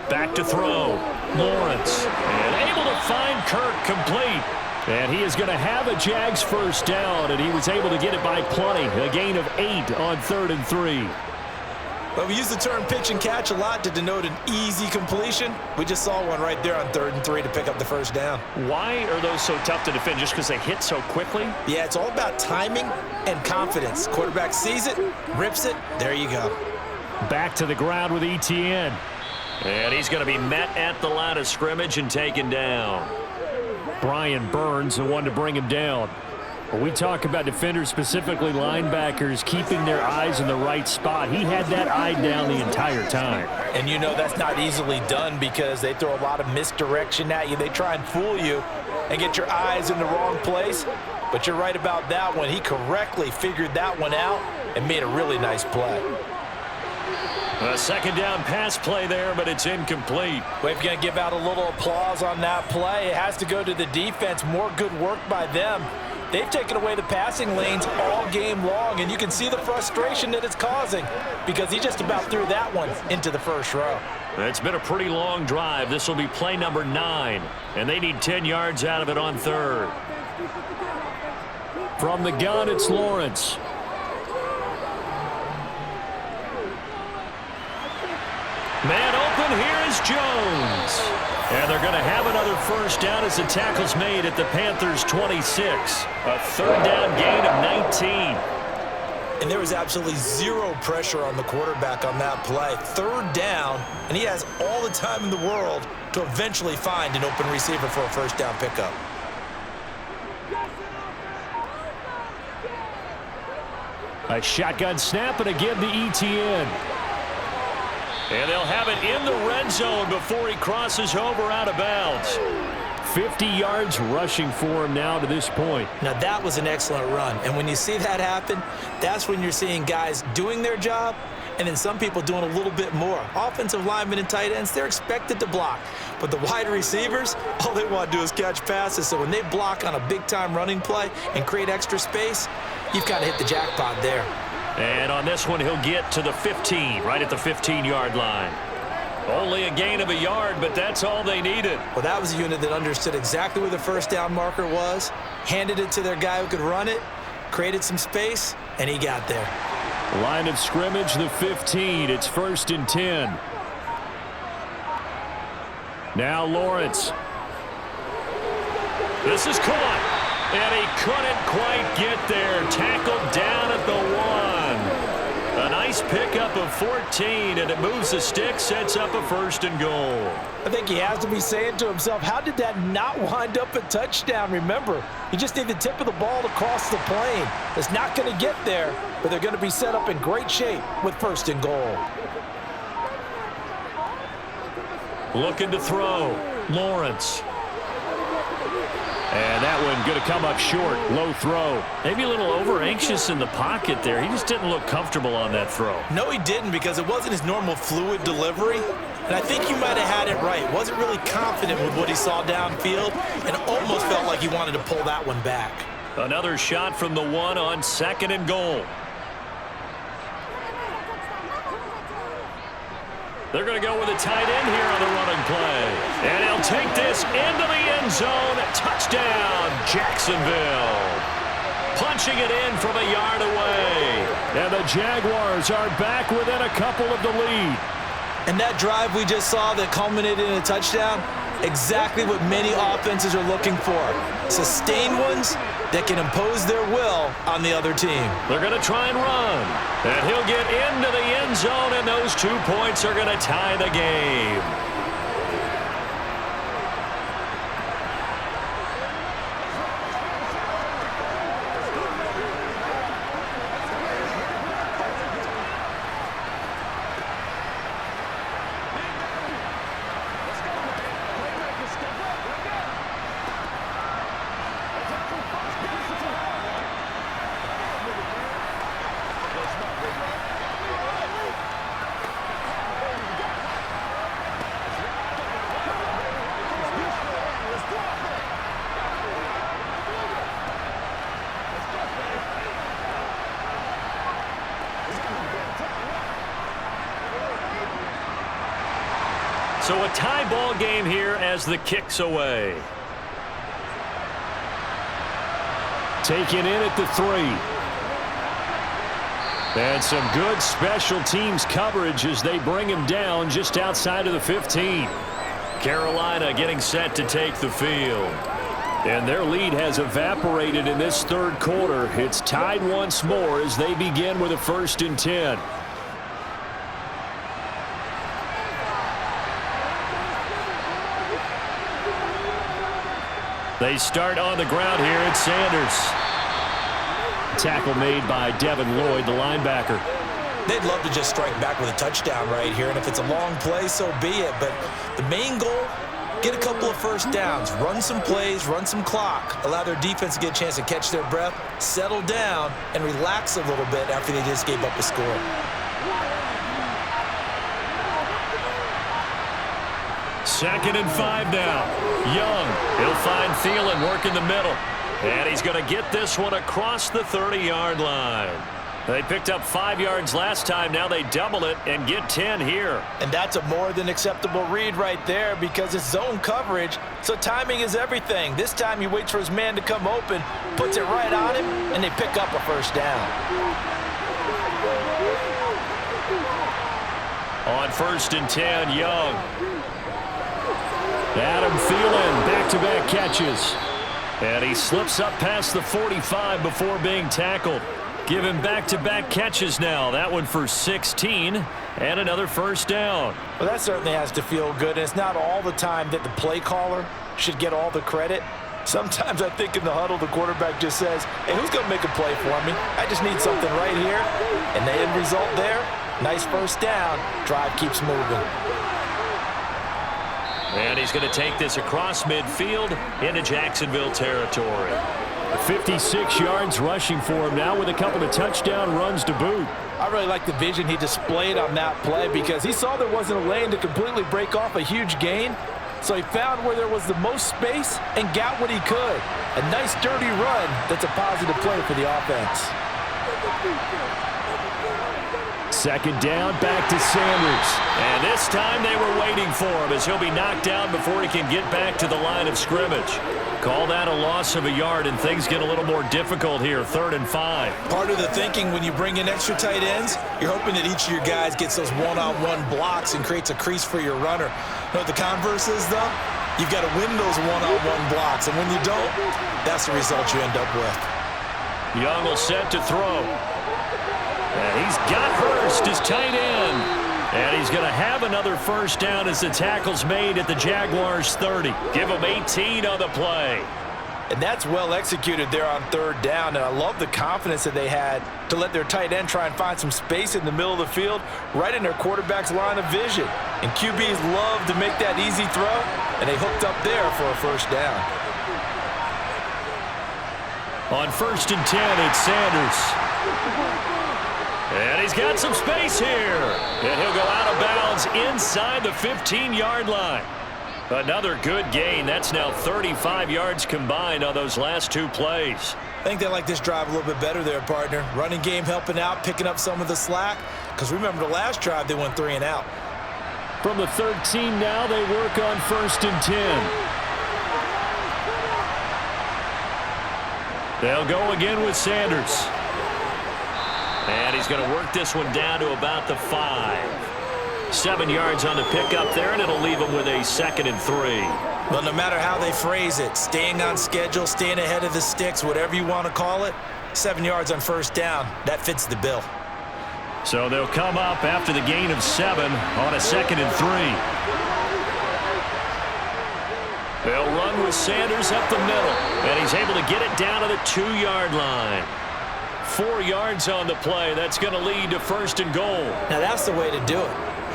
Back to throw. Lawrence. And able to find Kirk complete. And he is going to have a Jags first down, and he was able to get it by plenty. A gain of 8 on third and 3. Well, we use the term pitch and catch a lot to denote an easy completion. We just saw one right there on third and 3 to pick up the first down. Why are those so tough to defend? Just because they hit so quickly? Yeah, it's all about timing and confidence. Quarterback sees it, rips it, there you go. Back to the ground with ETN. And he's going to be met at the line of scrimmage and taken down. Brian Burns, the one to bring him down. When we talk about defenders, specifically linebackers, keeping their eyes in the right spot, he had that eye down the entire time. And you know that's not easily done because they throw a lot of misdirection at you. They try and fool you and get your eyes in the wrong place. But you're right about that one. He correctly figured that one out and made a really nice play. A second down pass play there, but it's incomplete. Well, if you're going to give out a little applause on that play, it has to go to the defense. More good work by them. They've taken away the passing lanes all game long, and you can see the frustration that it's causing because he just about threw that one into the first row. It's been a pretty long drive. This will be play number 9, and they need 10 yards out of it on third. From the gun, it's Lawrence. Man open, here is Jones. And they're going to have another first down as the tackle's made at the Panthers' 26. A third down gain of 19. And there was absolutely zero pressure on the quarterback on that play. Third down, and he has all the time in the world to eventually find an open receiver for a first down pickup. A shotgun snap and a give to ETN. And they'll have it in the red zone before he crosses over out of bounds. 50 yards rushing for him now to this point. Now, that was an excellent run. And when you see that happen, that's when you're seeing guys doing their job and then some people doing a little bit more. Offensive linemen and tight ends, they're expected to block. But the wide receivers, all they want to do is catch passes. So when they block on a big-time running play and create extra space, you've got to hit the jackpot there. And on this one, he'll get to the 15, right at the 15-yard line. Only a gain of a yard, but that's all they needed. Well, that was a unit that understood exactly where the first down marker was, handed it to their guy who could run it, created some space, and he got there. Line of scrimmage, the 15. It's 1st and 10. Now Lawrence. This is caught. And he couldn't quite get there. Tackled down at the 1. A nice pickup of 14, and it moves the stick, sets up a 1st and goal. I think he has to be saying to himself, how did that not wind up a touchdown? Remember, you just need the tip of the ball to cross the plane. It's not going to get there, but they're going to be set up in great shape with 1st and goal. Looking to throw. Lawrence. And that one going to come up short. Low throw. Maybe a little over-anxious in the pocket there. He just didn't look comfortable on that throw. No, he didn't, because it wasn't his normal fluid delivery. And I think you might have had it right. Wasn't really confident with what he saw downfield and almost felt like he wanted to pull that one back. Another shot from the 1 on 2nd and goal. They're going to go with a tight end here on the running play. And he'll take this into the end zone. Touchdown, Jacksonville. Punching it in from a yard away. And the Jaguars are back within a couple of the lead. And that drive we just saw that culminated in a touchdown, exactly what many offenses are looking for. Sustained ones that can impose their will on the other team. They're going to try and run. And he'll get into the end zone, and those 2 points are going to tie the game. So a tie ball game here as the kick's away. Taken in at the 3. And some good special teams coverage as they bring him down just outside of the 15. Carolina getting set to take the field. And their lead has evaporated in this 3rd quarter. It's tied once more as they begin with a 1st and 10. They start on the ground here. It's Sanders. Tackle made by Devin Lloyd, the linebacker. They'd love to just strike back with a touchdown right here, and if it's a long play, so be it. But the main goal, get a couple of 1st downs, run some plays, run some clock, allow their defense to get a chance to catch their breath, settle down, and relax a little bit after they just gave up a score. Second and 5 now. Young, he'll find Thielen working the middle. And he's going to get this one across the 30-yard line. They picked up 5 yards last time. Now they double it and get 10 here. And that's a more than acceptable read right there because it's zone coverage, so timing is everything. This time he waits for his man to come open, puts it right on him, and they pick up a 1st down. On 1st and 10, Young. Adam Thielen, back-to-back catches. And he slips up past the 45 before being tackled. Give him back-to-back catches now. That one for 16 and another 1st down. Well, that certainly has to feel good. And it's not all the time that the play caller should get all the credit. Sometimes I think in the huddle, the quarterback just says, hey, who's going to make a play for me? I just need something right here. And the end result there, Nice first down. Drive keeps moving. And he's going to take this across midfield into Jacksonville territory. 56 yards rushing for him now with a couple of touchdown runs to boot. I really like the vision he displayed on that play because he saw there wasn't a lane to completely break off a huge gain. So he found where there was the most space and got what he could. A nice dirty run that's a positive play for the offense. Second down, back to Sanders. And this time they were waiting for him as he'll be knocked down before he can get back to the line of scrimmage. Call that a loss of a yard, and things get a little more difficult here, 3rd and 5. Part of the thinking when you bring in extra tight ends, you're hoping that each of your guys gets those one-on-one blocks and creates a crease for your runner. You know what the converse is, though? You've got to win those one-on-one blocks, and when you don't, that's the result you end up with. Young will set to throw. And he's got Hurst, his tight end. And he's going to have another first down as the tackle's made at the Jaguars' 30. Give him 18 on the play. And that's well executed there on 3rd down. And I love the confidence that they had to let their tight end try and find some space in the middle of the field, right in their quarterback's line of vision. And QBs love to make that easy throw, and they hooked up there for a first down. On 1st and 10, it's Sanders. And he's got some space here. And he'll go out of bounds inside the 15-yard line. Another good gain. That's now 35 yards combined on those last 2 plays. I think they like this drive a little bit better there, partner. Running game helping out, picking up some of the slack. Because remember the last drive, they went 3 and out. From the 13 now, they work on 1st and 10. They'll go again with Sanders. And he's going to work this one down to about the 5. 7 yards on the pickup there, and it'll leave him with a 2nd and 3. Well, no matter how they phrase it, staying on schedule, staying ahead of the sticks, whatever you want to call it, 7 yards on 1st down, that fits the bill. So they'll come up after the gain of 7 on a 2nd and 3. They'll run with Sanders up the middle, and he's able to get it down to the 2-yard line. 4 yards on the play. That's going to lead to 1st and goal. Now that's the way to do it.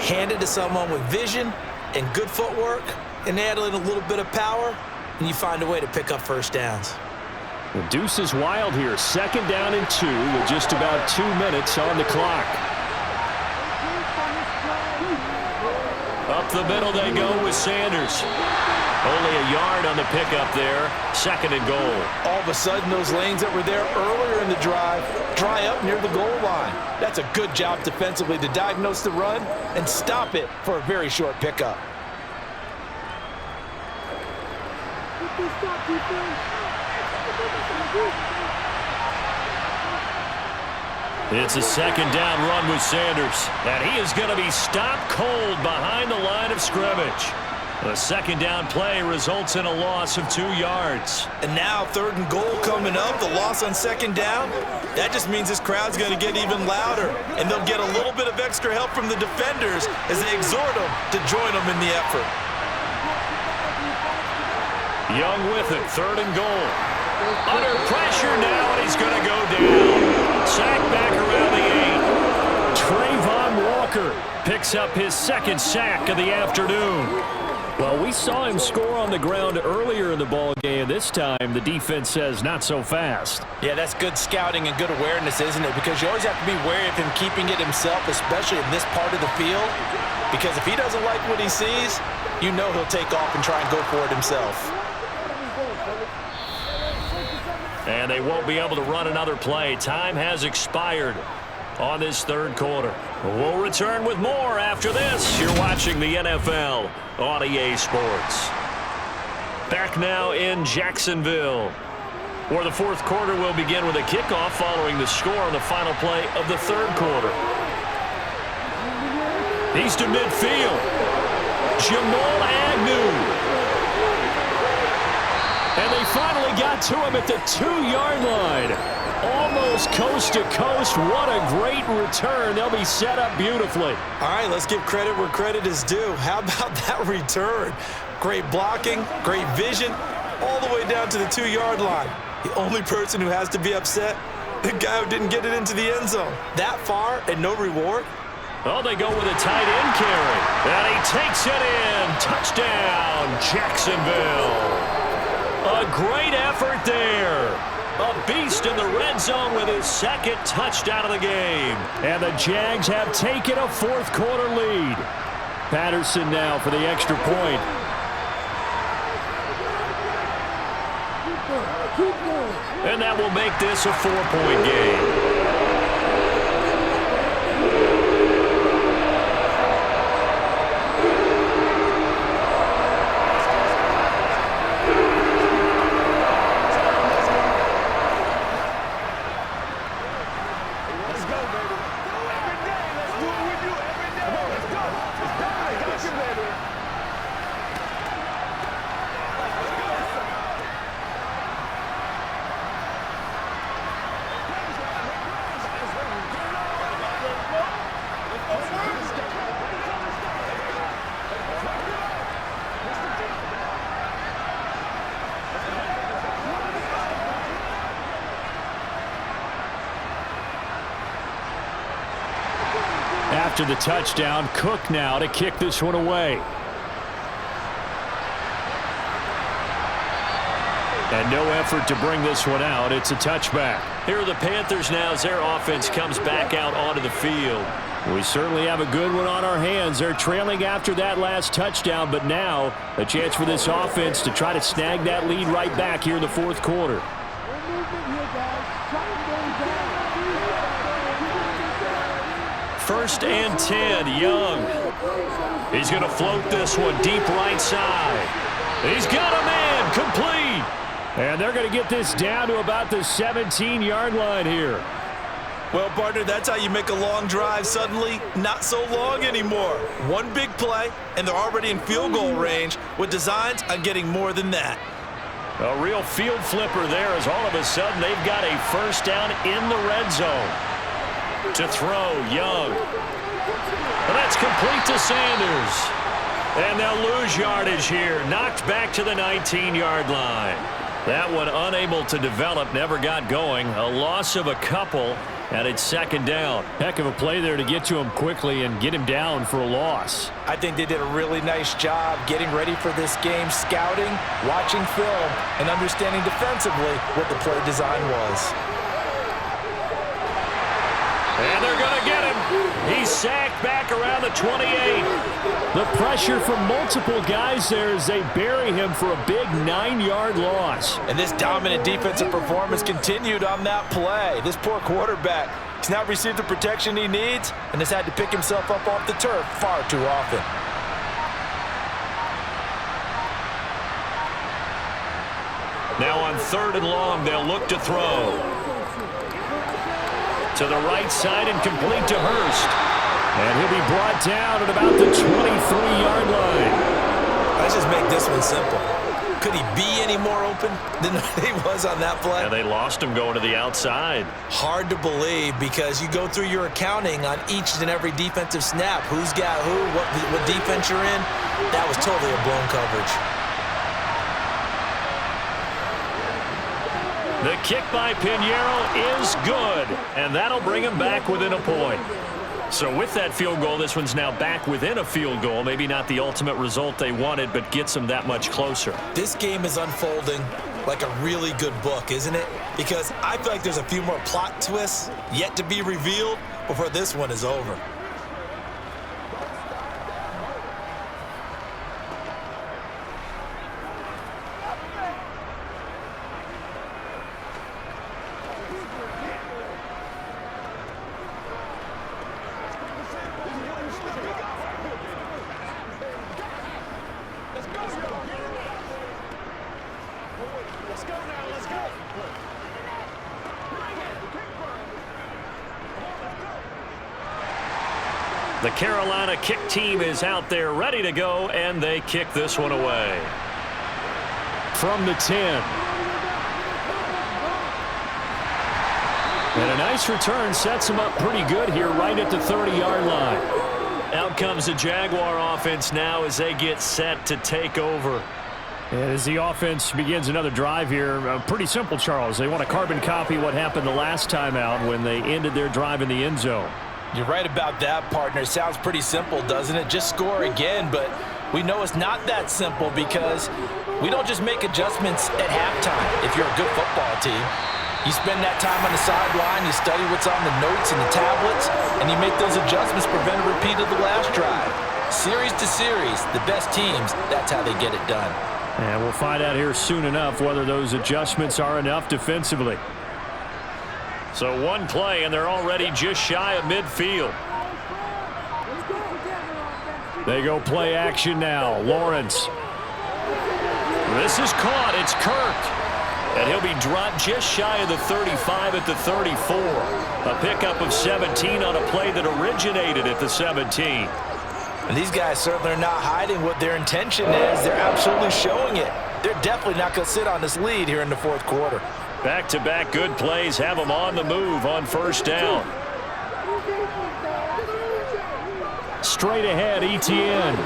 Hand it to someone with vision and good footwork, and add in a little bit of power, and you find a way to pick up first downs. The deuce is wild here. 2nd down and 2 with just about 2 minutes on the clock. Up the middle they go with Sanders. Only a yard on the pickup there. 2nd and goal. All of a sudden, those lanes that were there earlier in the drive dry up near the goal line. That's a good job defensively to diagnose the run and stop it for a very short pickup. It's a 2nd down run with Sanders. And he is going to be stopped cold behind the line of scrimmage. The 2nd down play results in a loss of 2 yards. And now 3rd and goal coming up, the loss on 2nd down. That just means this crowd's going to get even louder, and they'll get a little bit of extra help from the defenders as they exhort them to join them in the effort. Young with it, 3rd and goal. Under pressure now, and he's going to go down. Sack back around the 8. Trayvon Walker picks up his 2nd sack of the afternoon. Well, we saw him score on the ground earlier in the ball game. This time, the defense says not so fast. Yeah, that's good scouting and good awareness, isn't it? Because you always have to be wary of him keeping it himself, especially in this part of the field. Because if he doesn't like what he sees, you know he'll take off and try and go for it himself. And they won't be able to run another play. Time has expired on this 3rd quarter. We'll return with more after this. You're watching the NFL on EA Sports. Back now in Jacksonville, where the 4th quarter will begin with a kickoff following the score on the final play of the 3rd quarter. He's to midfield. Jamal Agnew. And they finally got to him at the 2-yard line. Almost coast to coast. What a great return. They'll be set up beautifully. All right, let's give credit where credit is due. How about that return? Great blocking, great vision, all the way down to the 2-yard line. The only person who has to be upset, the guy who didn't get it into the end zone. That far and no reward? Oh, they go with a tight end carry. And he takes it in. Touchdown, Jacksonville. A great effort there. A beast in the red zone with his second touchdown of the game. And the Jags have taken a fourth quarter lead. Patterson now for the extra point. And that will make this a 4-point game. After the touchdown, Cook now to kick this one away. And no effort to bring this one out. It's a touchback. Here are the Panthers now as their offense comes back out onto the field. We certainly have a good one on our hands. They're trailing after that last touchdown, but now a chance for this offense to try to snag that lead right back here in the fourth quarter. First and 10, Young. He's going to float this one deep right side. He's got a man, complete. And they're going to get this down to about the 17-yard line here. Well, partner, that's how you make a long drive suddenly not so long anymore. One big play, and they're already in field goal range with designs on getting more than that. A real field flipper there as all of a sudden they've got a first down in the red zone. To throw, Young. And that's complete to Sanders. And they'll lose yardage here. Knocked back to the 19-yard line. That one unable to develop, never got going. A loss of a couple, and it's second down. Heck of a play there to get to him quickly and get him down for a loss. I think they did a really nice job getting ready for this game, scouting, watching film, and understanding defensively what the play design was. And they're going to get him. He's sacked back around the 28. The pressure from multiple guys there as they bury him for a big 9-yard loss. And this dominant defensive performance continued on that play. This poor quarterback has not received the protection he needs and has had to pick himself up off the turf far too often. Now on 3rd and long, they'll look to throw. To the right side and complete to Hurst. And he'll be brought down at about the 23-yard line. Let's just make this one simple. Could he be any more open than he was on that play? And they lost him going to the outside. Hard to believe because you go through your accounting on each and every defensive snap. Who's got who, what defense you're in. That was totally a blown coverage. The kick by Pinheiro is good, and that'll bring him back within a point. So with that field goal, this one's now back within a field goal. Maybe not the ultimate result they wanted, but gets them that much closer. This game is unfolding like a really good book, isn't it? Because I feel like there's a few more plot twists yet to be revealed before this one is over. The Carolina kick team is out there ready to go, and they kick this one away. From the 10. And a nice return sets him up pretty good here right at the 30-yard line. Out comes the Jaguar offense now as they get set to take over. And as the offense begins another drive here, pretty simple, Charles. They want to carbon copy what happened the last time out when they ended their drive in the end zone. You're right about that, partner. Sounds pretty simple, doesn't it? Just score again, but we know it's not that simple because we don't just make adjustments at halftime if you're a good football team. You spend that time on the sideline, you study what's on the notes and the tablets, and you make those adjustments, prevent a repeat of the last drive. Series to series, the best teams, that's how they get it done. And we'll find out here soon enough whether those adjustments are enough defensively. So one play, and they're already just shy of midfield. They go play action now. Lawrence. This is caught. It's Kirk. And he'll be dropped just shy of the 35 at the 34. A pickup of 17 on a play that originated at the 17. And these guys certainly are not hiding what their intention is. They're absolutely showing it. They're definitely not going to sit on this lead here in the fourth quarter. Back-to-back good plays have them on the move on first down. Straight ahead, Etienne.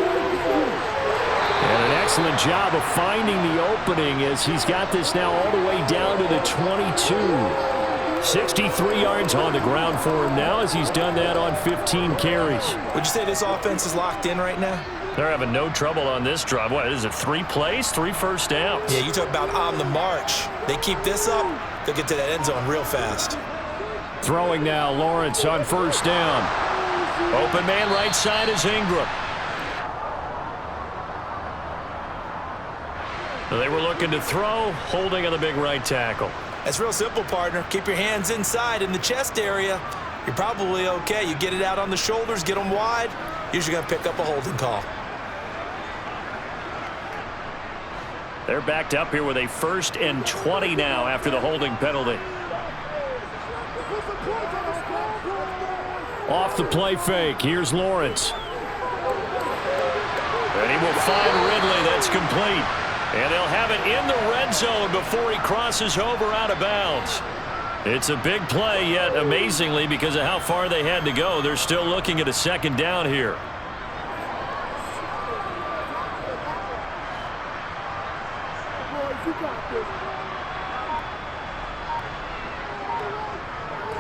And an excellent job of finding the opening as he's got this now all the way down to the 22. 63 yards on the ground for him now as he's done that on 15 carries. Would you say this offense is locked in right now? They're having no trouble on this drive. What is it, 3 plays, 3 first downs? Yeah, you talk about on the march. They keep this up, they'll get to that end zone real fast. Throwing now, Lawrence on first down. Open man right side is Ingram. So they were looking to throw, holding on the big right tackle. That's real simple, partner. Keep your hands inside in the chest area. You're probably okay. You get it out on the shoulders, get them wide. Usually going to pick up a holding call. They're backed up here with a 1st and 20 now after the holding penalty. Off the play fake. Here's Lawrence. And he will find Ridley. That's complete. And they'll have it in the red zone before he crosses over out of bounds. It's a big play, yet amazingly, because of how far they had to go, they're still looking at a 2nd down here.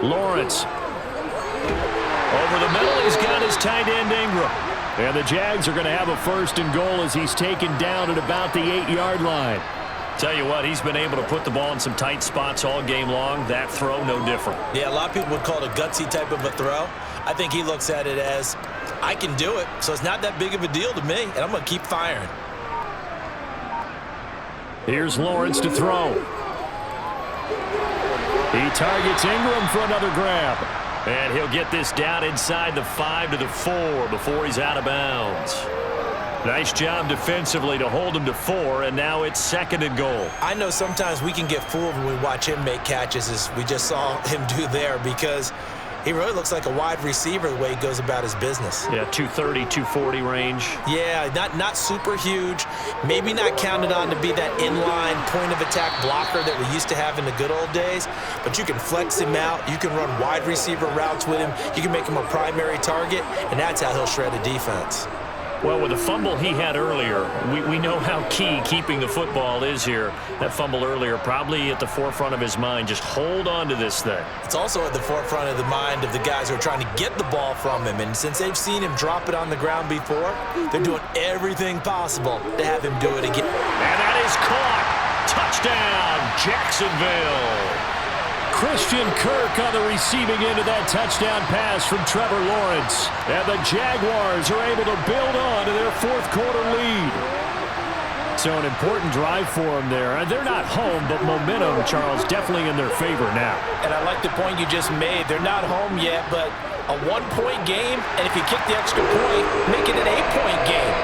Lawrence. Over the middle, he's got his tight end Ingram. And the Jags are going to have a 1st and goal as he's taken down at about the 8-yard line. Tell you what, he's been able to put the ball in some tight spots all game long. That throw, no different. Yeah, a lot of people would call it a gutsy type of a throw. I think he looks at it as, I can do it, so it's not that big of a deal to me, and I'm going to keep firing. Here's Lawrence to throw. He targets Ingram for another grab. And he'll get this down inside the 5 to the 4 before he's out of bounds. Nice job defensively to hold him to 4, and now it's 2nd and goal. I know sometimes we can get fooled when we watch him make catches, as we just saw him do there, because he really looks like a wide receiver the way he goes about his business. Yeah, 230, 240 range. Yeah, not super huge. Maybe not counted on to be that inline point-of-attack blocker that we used to have in the good old days, but you can flex him out. You can run wide receiver routes with him. You can make him a primary target, and that's how he'll shred a defense. Well, with the fumble he had earlier, we know how key keeping the football is here. That fumble earlier probably at the forefront of his mind. Just hold on to this thing. It's also at the forefront of the mind of the guys who are trying to get the ball from him. And since they've seen him drop it on the ground before, they're doing everything possible to have him do it again. And that is caught. Touchdown, Jacksonville. Christian Kirk on the receiving end of that touchdown pass from Trevor Lawrence. And the Jaguars are able to build on to their 4th quarter lead. So an important drive for them there. And they're not home, but momentum, Charles, definitely in their favor now. And I like the point you just made. They're not home yet, but a 1-point game, and if you kick the extra point, make it an 8-point game.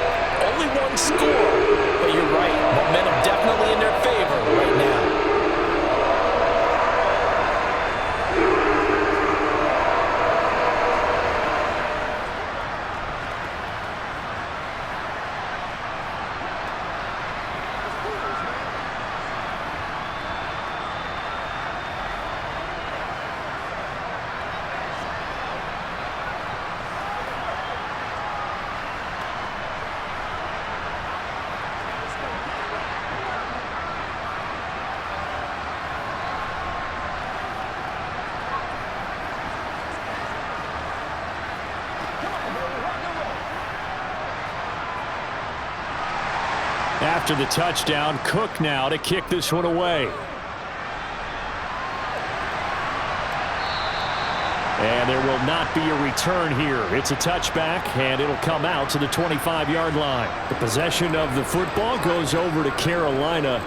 Only 1 score, but you're right. Momentum definitely in their favor right now. After the touchdown, Cook now to kick this one away. And there will not be a return here. It's a touchback, and it'll come out to the 25-yard line. The possession of the football goes over to Carolina.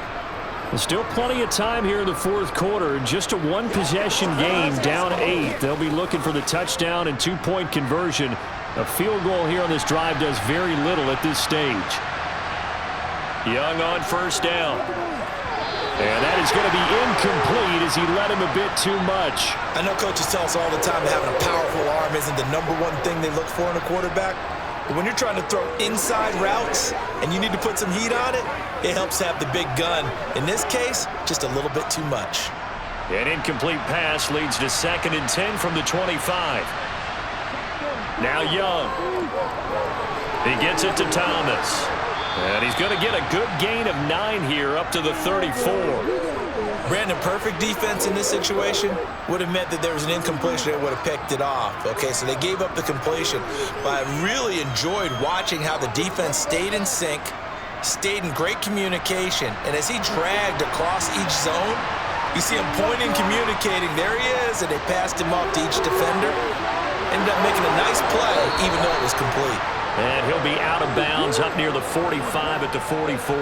There's still plenty of time here in the fourth quarter. Just a one-possession game, down 8. They'll be looking for the touchdown and two-point conversion. A field goal here on this drive does very little at this stage. Young on first down. And that is going to be incomplete as he led him a bit too much. I know coaches tell us all the time that having a powerful arm isn't the number one thing they look for in a quarterback. But when you're trying to throw inside routes and you need to put some heat on it, it helps to have the big gun. In this case, just a little bit too much. An incomplete pass leads to 2nd and 10 from the 25. Now Young. He gets it to Thomas. And he's going to get a good gain of 9 here up to the 34. Brandon, perfect defense in this situation would have meant that there was an incompletion that would have picked it off. Okay, so they gave up the completion. But I really enjoyed watching how the defense stayed in sync, stayed in great communication. And as he dragged across each zone, you see him pointing, communicating. There he is, and they passed him off to each defender. Ended up making a nice play, even though it was complete. And he'll be out of bounds up near the 45 at the 44.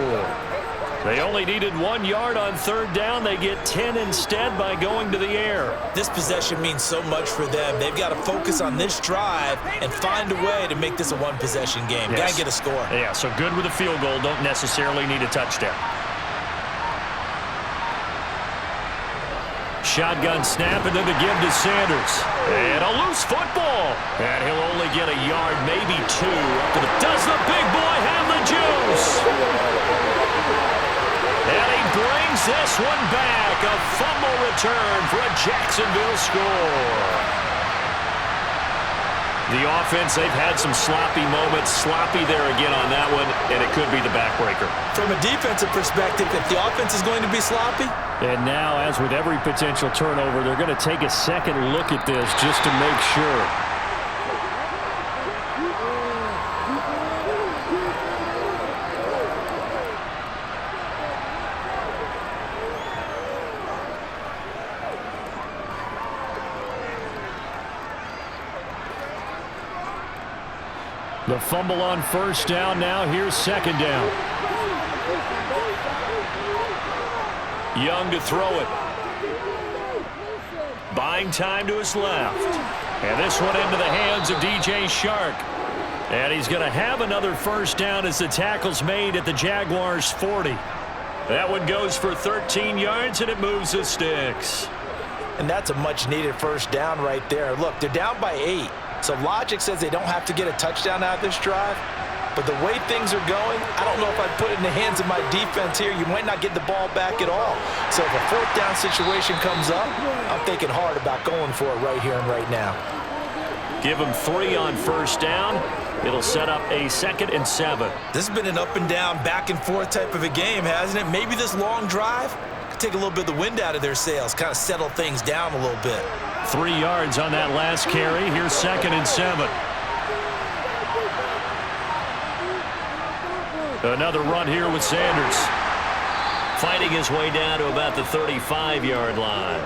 They only needed 1 yard on third down. They get 10 instead by going to the air. This possession means so much for them. They've got to focus on this drive and find a way to make this a one-possession game. Yes. Got to get a score. Yeah, so good with a field goal. Don't necessarily need a touchdown. Shotgun snap, and then the give to Sanders. And a loose football. And he'll only get a yard, maybe 2. Up to the, does the big boy have the juice? And he brings this one back. A fumble return for a Jacksonville score. The offense, they've had some sloppy moments. Sloppy there again on that one, and it could be the backbreaker. From a defensive perspective, if the offense is going to be sloppy. And now, as with every potential turnover, they're going to take a second look at this just to make sure. The fumble on first down. Now here's second down. Young to throw it. Buying time to his left. And this one into the hands of DJ Shark. And he's going to have another first down as the tackle's made at the Jaguars' 40. That one goes for 13 yards, and it moves the sticks. And that's a much-needed first down right there. Look, they're down by 8. So logic says they don't have to get a touchdown out of this drive. But the way things are going, I don't know if I'd put it in the hands of my defense here. You might not get the ball back at all. So if a fourth down situation comes up, I'm thinking hard about going for it right here and right now. Give them 3 on first down. It'll set up a 2nd and 7. This has been an up and down, back and forth type of a game, hasn't it? Maybe this long drive could take a little bit of the wind out of their sails, kind of settle things down a little bit. 3 yards on that last carry. Here's 2nd and 7. Another run here with Sanders. Fighting his way down to about the 35-yard line.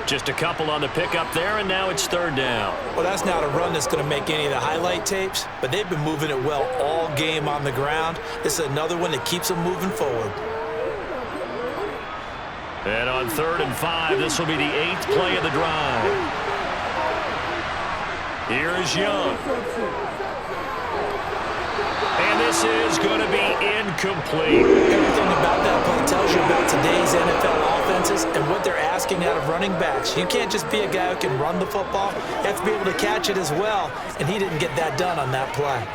Just a couple on the pickup there, and now it's third down. Well, that's not a run that's going to make any of the highlight tapes, but they've been moving it well all game on the ground. This is another one that keeps them moving forward. And on 3rd and 5, this will be the 8th play of the drive. Here is Young. And this is going to be incomplete. Everything about that play tells you about today's NFL offenses and what they're asking out of running backs. You can't just be a guy who can run the football. You have to be able to catch it as well, and he didn't get that done on that play.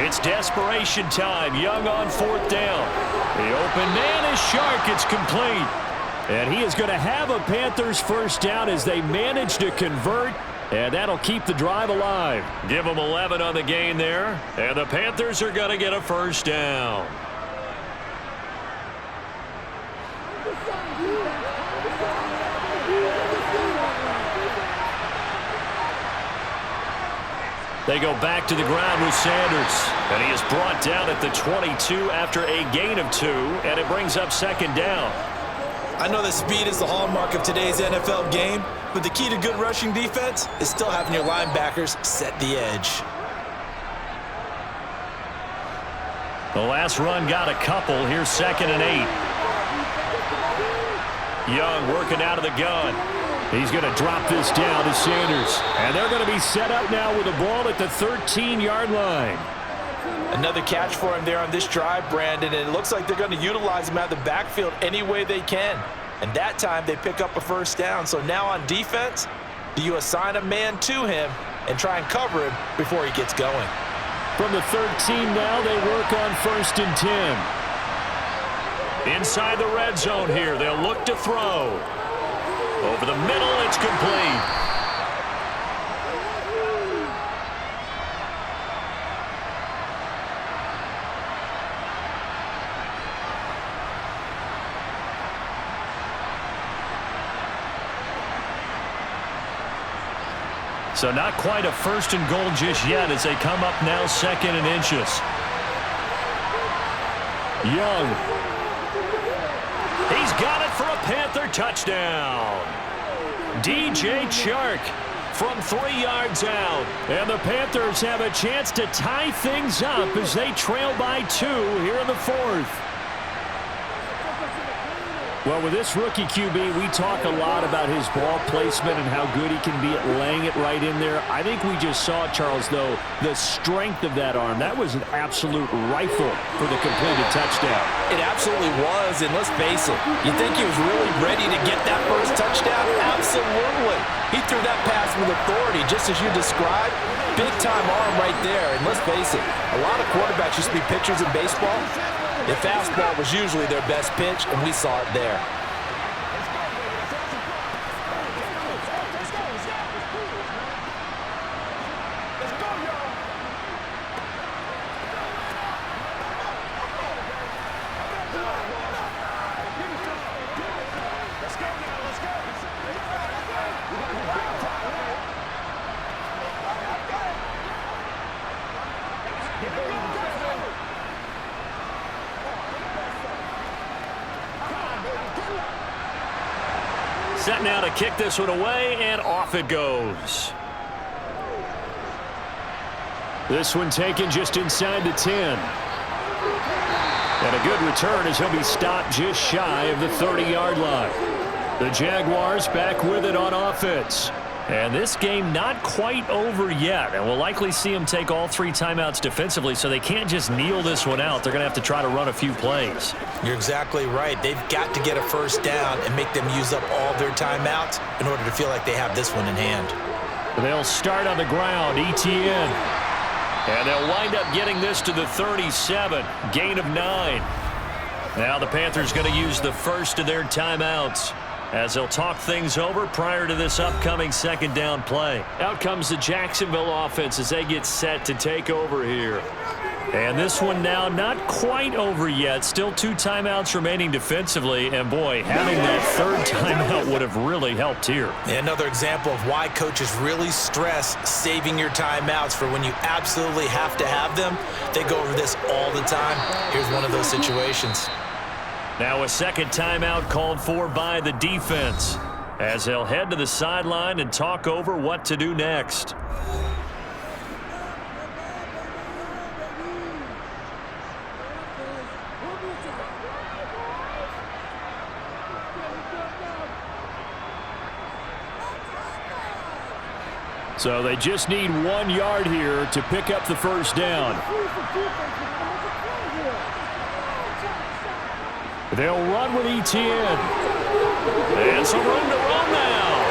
It's desperation time. Young on 4th down. The open man is Shark. It's complete. And he is going to have a Panthers first down as they manage to convert. And that'll keep the drive alive. Give them 11 on the gain there. And the Panthers are going to get a first down. They go back to the ground with Sanders. And he is brought down at the 22 after a gain of 2, and it brings up second down. I know that speed is the hallmark of today's NFL game, but the key to good rushing defense is still having your linebackers set the edge. The last run got a couple. Here's 2nd and 8. Young working out of the gun. He's going to drop this down to Sanders. And they're going to be set up now with the ball at the 13-yard line. Another catch for him there on this drive, Brandon, and it looks like they're going to utilize him out of the backfield any way they can. And that time they pick up a first down. So now on defense, do you assign a man to him and try and cover him before he gets going? From the 13 now, they work on 1st and 10. Inside the red zone here, they'll look to throw. Over the middle, it's complete. So not quite a 1st and goal just yet as they come up now 2nd and inches. Young. He's got it for a Panther touchdown. DJ Chark from 3 yards out. And the Panthers have a chance to tie things up as they trail by 2 here in the 4th. Well, with this rookie QB, we talk a lot about his ball placement and how good he can be at laying it right in there. I think we just saw, Charles, though, the strength of that arm. That was an absolute rifle for the completed touchdown. It absolutely was, and let's face it, you think he was really ready to get that first touchdown? Absolutely. He threw that pass with authority, just as you described. Big-time arm right there, and let's face it, a lot of quarterbacks used to be pitchers in baseball. The fastball was usually their best pitch, and we saw it there. Set now to kick this one away, and off it goes. This one taken just inside the 10. And a good return as he'll be stopped just shy of the 30-yard line. The Jaguars back with it on offense. And this game not quite over yet, and we'll likely see them take all 3 timeouts defensively, so they can't just kneel this one out. They're going to have to try to run a few plays. You're exactly right. They've got to get a first down and make them use up all their timeouts in order to feel like they have this one in hand. They'll start on the ground, ETN. And they'll wind up getting this to the 37, gain of 9. Now the Panthers going to use the first of their timeouts as they'll talk things over prior to this upcoming 2nd down play. Out comes the Jacksonville offense as they get set to take over here. And this one now not quite over yet. Still 2 timeouts remaining defensively. And, boy, having that 3rd timeout would have really helped here. Another example of why coaches really stress saving your timeouts for when you absolutely have to have them. They go over this all the time. Here's one of those situations. Now a 2nd timeout called for by the defense as they'll head to the sideline and talk over what to do next. So they just need 1 yard here to pick up the first down. They'll run with ETN. And some room to run now.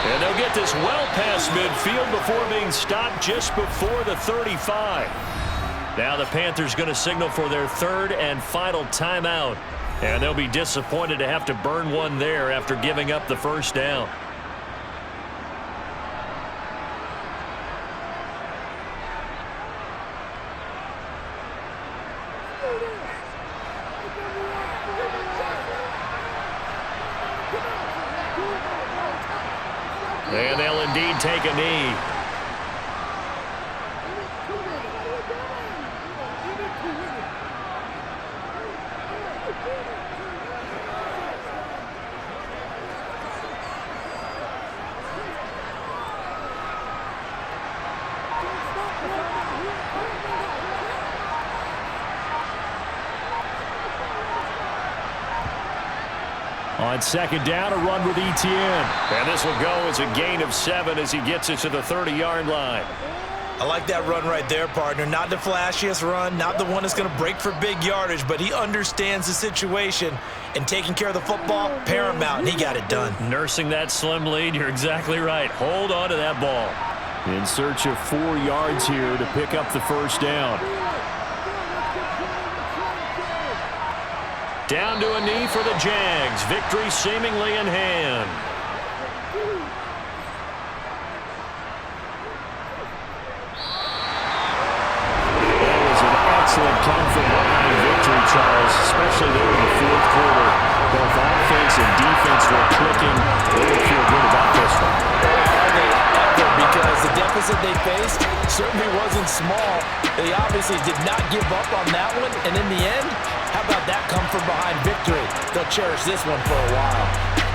And they'll get this well past midfield before being stopped just before the 35. Now the Panthers going to signal for their 3rd and final timeout. And they'll be disappointed to have to burn one there after giving up the first down. And they'll indeed take a knee. On second down, a run with Etienne. And this will go as a gain of 7 as he gets it to the 30-yard line. I like that run right there, partner. Not the flashiest run, not the one that's going to break for big yardage, but he understands the situation, and taking care of the football, paramount, and he got it done. Nursing that slim lead, you're exactly right. Hold on to that ball. In search of 4 yards here to pick up the first down. Down to a knee for the Jags. Victory seemingly in hand. That was an excellent come from behind victory, Charles, especially there in the fourth quarter. Both offense and defense were clicking. They will feel good about this one. Because the deficit they faced certainly wasn't small. They obviously did not give up on that one, and in the end, how about that come from behind victory? They'll cherish this one for a while.